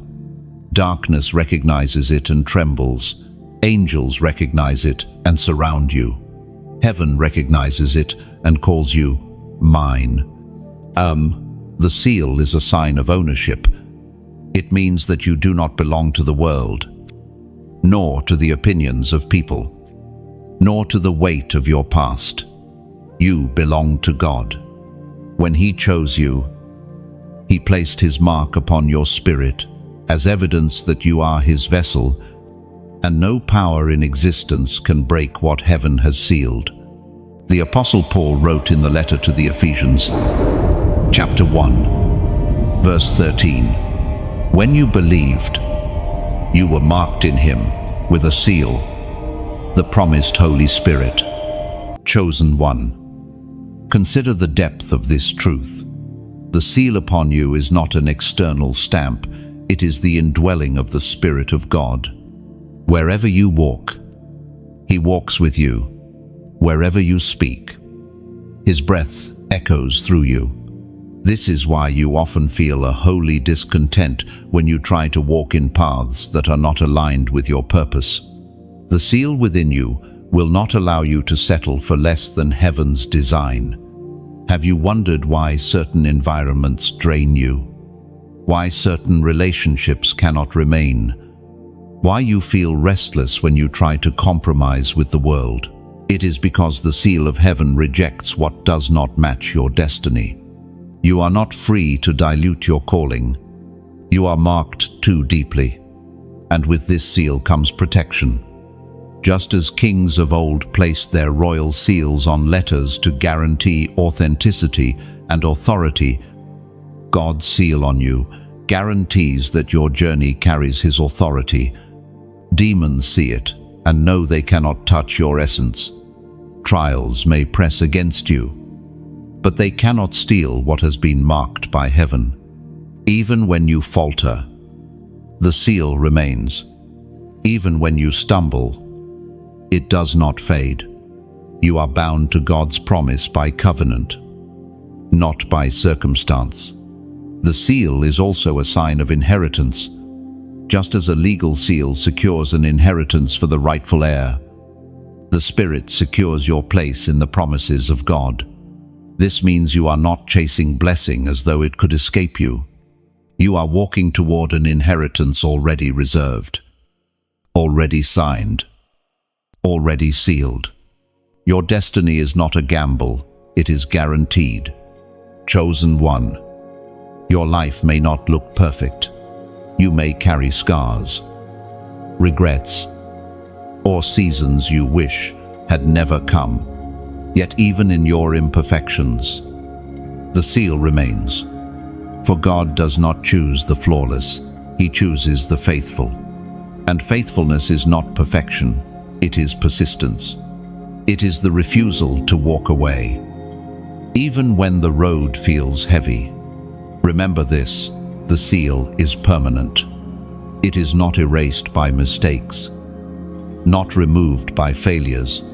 Darkness recognizes it and trembles. Angels recognize it and surround you. Heaven recognizes it and calls you mine. The seal is a sign of ownership. It means that you do not belong to the world, nor to the opinions of people, nor to the weight of your past. You belong to God. When He chose you, He placed His mark upon your spirit as evidence that you are His vessel, and no power in existence can break what heaven has sealed. The Apostle Paul wrote in the letter to the Ephesians, chapter 1, verse 13, "When you believed, you were marked in Him with a seal, the promised Holy Spirit." Chosen one. Consider the depth of this truth. The seal upon you is not an external stamp, it is the indwelling of the Spirit of God. Wherever you walk, He walks with you. Wherever you speak, His breath echoes through you. This is why you often feel a holy discontent when you try to walk in paths that are not aligned with your purpose. The seal within you will not allow you to settle for less than heaven's design. Have you wondered why certain environments drain you? Why certain relationships cannot remain? Why you feel restless when you try to compromise with the world? It is because the seal of heaven rejects what does not match your destiny. You are not free to dilute your calling. You are marked too deeply. And with this seal comes protection. Just as kings of old placed their royal seals on letters to guarantee authenticity and authority, God's seal on you guarantees that your journey carries His authority. Demons see it and know they cannot touch your essence. Trials may press against you, but they cannot steal what has been marked by heaven. Even when you falter, the seal remains. Even when you stumble, it does not fade. You are bound to God's promise by covenant, not by circumstance. The seal is also a sign of inheritance. Just as a legal seal secures an inheritance for the rightful heir, the Spirit secures your place in the promises of God. This means you are not chasing blessing as though it could escape you. You are walking toward an inheritance already reserved, already signed, already sealed. Your destiny is not a gamble, it is guaranteed. Chosen one. Your life may not look perfect. You may carry scars, regrets, or seasons you wish had never come. Yet even in your imperfections, the seal remains. For God does not choose the flawless, He chooses the faithful. And faithfulness is not perfection, it is persistence. It is the refusal to walk away, even when the road feels heavy. Remember this, the seal is permanent. It is not erased by mistakes, not removed by failures,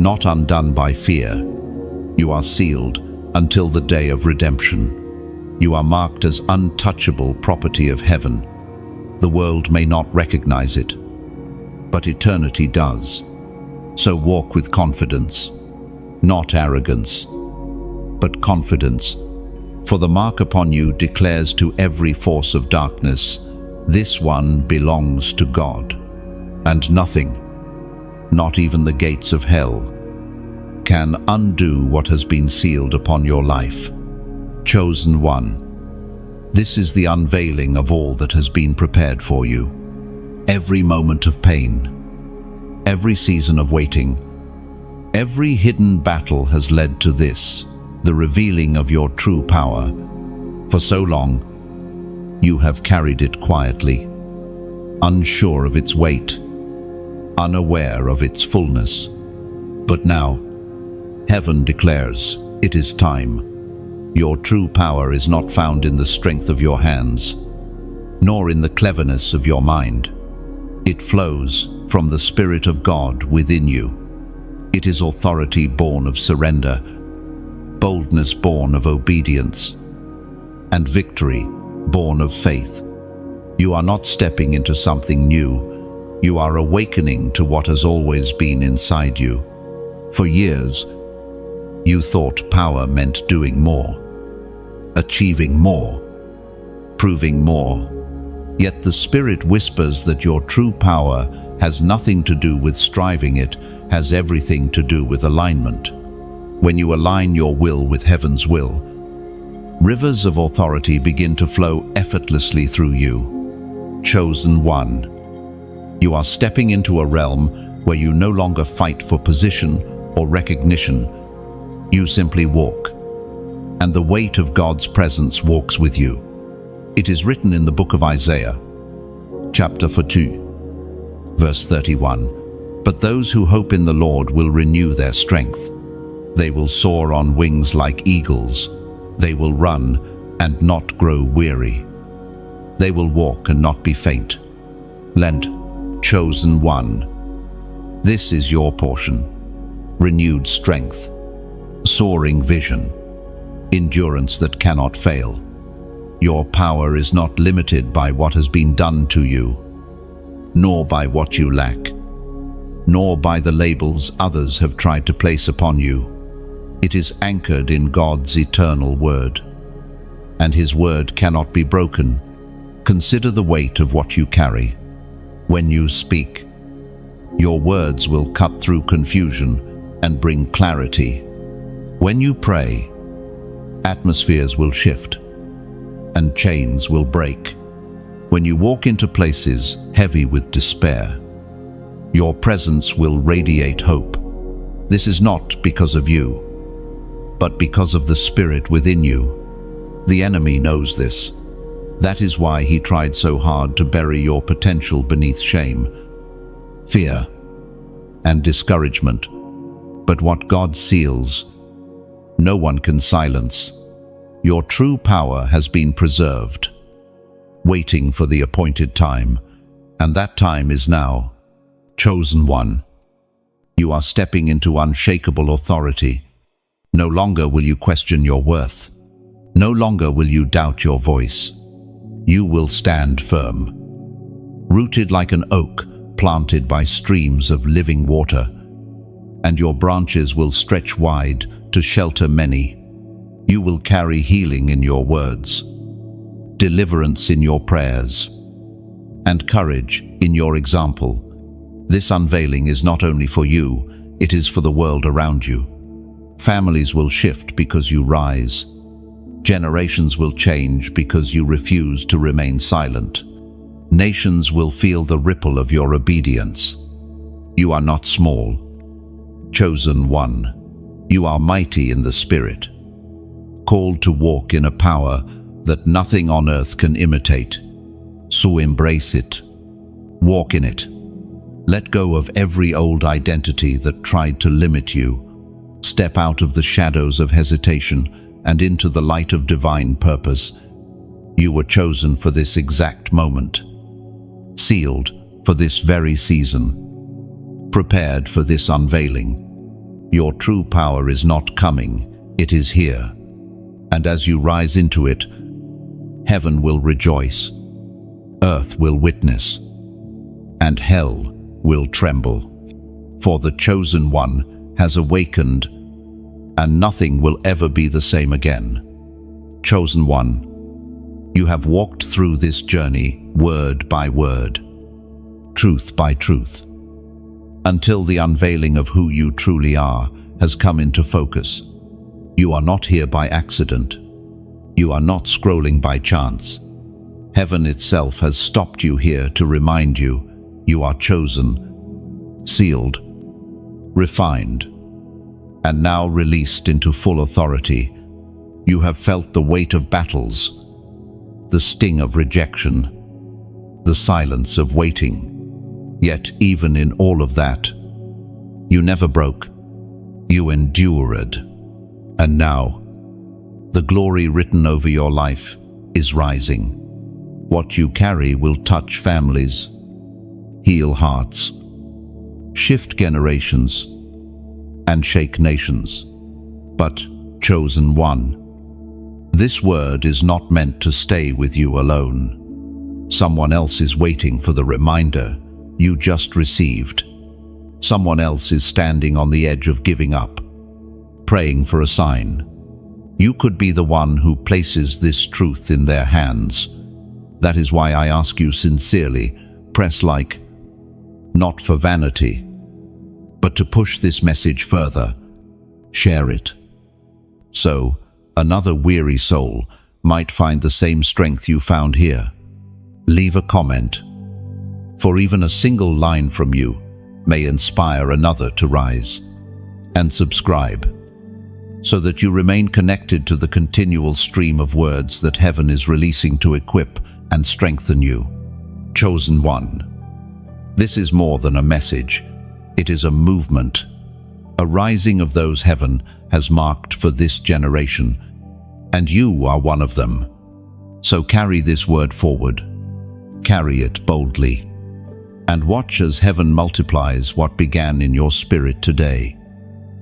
not undone by fear. You are sealed until the day of redemption. You are marked as untouchable property of heaven. The world may not recognize it, but eternity does. So walk with confidence, not arrogance, but confidence. For the mark upon you declares to every force of darkness, this one belongs to God. And nothing, not even the gates of hell, can undo what has been sealed upon your life. Chosen one. This is the unveiling of all that has been prepared for you. Every moment of pain, every season of waiting, every hidden battle has led to this, the revealing of your true power. For so long, you have carried it quietly, unsure of its weight, unaware of its fullness. But now, heaven declares, it is time. Your true power is not found in the strength of your hands, nor in the cleverness of your mind. It flows from the Spirit of God within you. It is authority born of surrender, boldness born of obedience, and victory born of faith. You are not stepping into something new. You are awakening to what has always been inside you. For years, you thought power meant doing more, achieving more, proving more. Yet the Spirit whispers that your true power has nothing to do with striving, it has everything to do with alignment. When you align your will with heaven's will, rivers of authority begin to flow effortlessly through you. Chosen one. You are stepping into a realm where you no longer fight for position or recognition. You simply walk, and the weight of God's presence walks with you. It is written in the book of Isaiah, chapter 42, verse 31, "But those who hope in the Lord will renew their strength. They will soar on wings like eagles. They will run and not grow weary. They will walk and not be faint." Lent, chosen one. This is your portion. Renewed strength, soaring vision, endurance that cannot fail. Your power is not limited by what has been done to you, nor by what you lack, nor by the labels others have tried to place upon you. It is anchored in God's eternal word, and His word cannot be broken. Consider the weight of what you carry. When you speak, your words will cut through confusion and bring clarity. When you pray, atmospheres will shift and chains will break. When you walk into places heavy with despair, your presence will radiate hope. This is not because of you, but because of the Spirit within you. The enemy knows this. That is why he tried so hard to bury your potential beneath shame, fear, and discouragement. But what God seals, no one can silence. Your true power has been preserved, waiting for the appointed time, and that time is now. Chosen one, you are stepping into unshakable authority. No longer will you question your worth. No longer will you doubt your voice. You will stand firm, rooted like an oak planted by streams of living water, and your branches will stretch wide to shelter many. You will carry healing in your words, deliverance in your prayers, and courage in your example. This unveiling is not only for you, it is for the world around you. Families will shift because you rise. Generations will change because you refuse to remain silent. Nations will feel the ripple of your obedience. You are not small. Chosen one, you are mighty in the Spirit, called to walk in a power that nothing on earth can imitate. So embrace it. Walk in it. Let go of every old identity that tried to limit you. Step out of the shadows of hesitation and into the light of divine purpose. You were chosen for this exact moment, sealed for this very season, prepared for this unveiling. Your true power is not coming, it is here. And as you rise into it, heaven will rejoice, earth will witness, and hell will tremble. For the chosen one has awakened, and nothing will ever be the same again. Chosen one, you have walked through this journey word by word, truth by truth, until the unveiling of who you truly are has come into focus. You are not here by accident. You are not scrolling by chance. Heaven itself has stopped you here to remind you you are chosen, sealed, refined, and now released into full authority. You have felt the weight of battles, the sting of rejection, the silence of waiting. Yet even in all of that, you never broke. You endured. And now, the glory written over your life is rising. What you carry will touch families, heal hearts, shift generations, and shake nations. But, chosen one, this word is not meant to stay with you alone. Someone else is waiting for the reminder you just received. Someone else is standing on the edge of giving up, praying for a sign. You could be the one who places this truth in their hands. That is why I ask you sincerely, press like, not for vanity, but to push this message further. Share it. So, another weary soul might find the same strength you found here. Leave a comment, for even a single line from you may inspire another to rise. And subscribe, so that you remain connected to the continual stream of words that heaven is releasing to equip and strengthen you. Chosen one. This is more than a message. It is a movement, a rising of those heaven has marked for this generation, and you are one of them. So carry this word forward. Carry it boldly, and watch as heaven multiplies what began in your spirit today.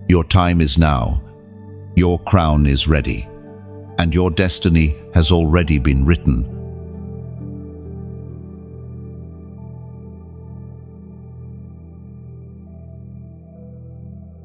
Your time is now. Your crown is ready. and your destiny has already been written.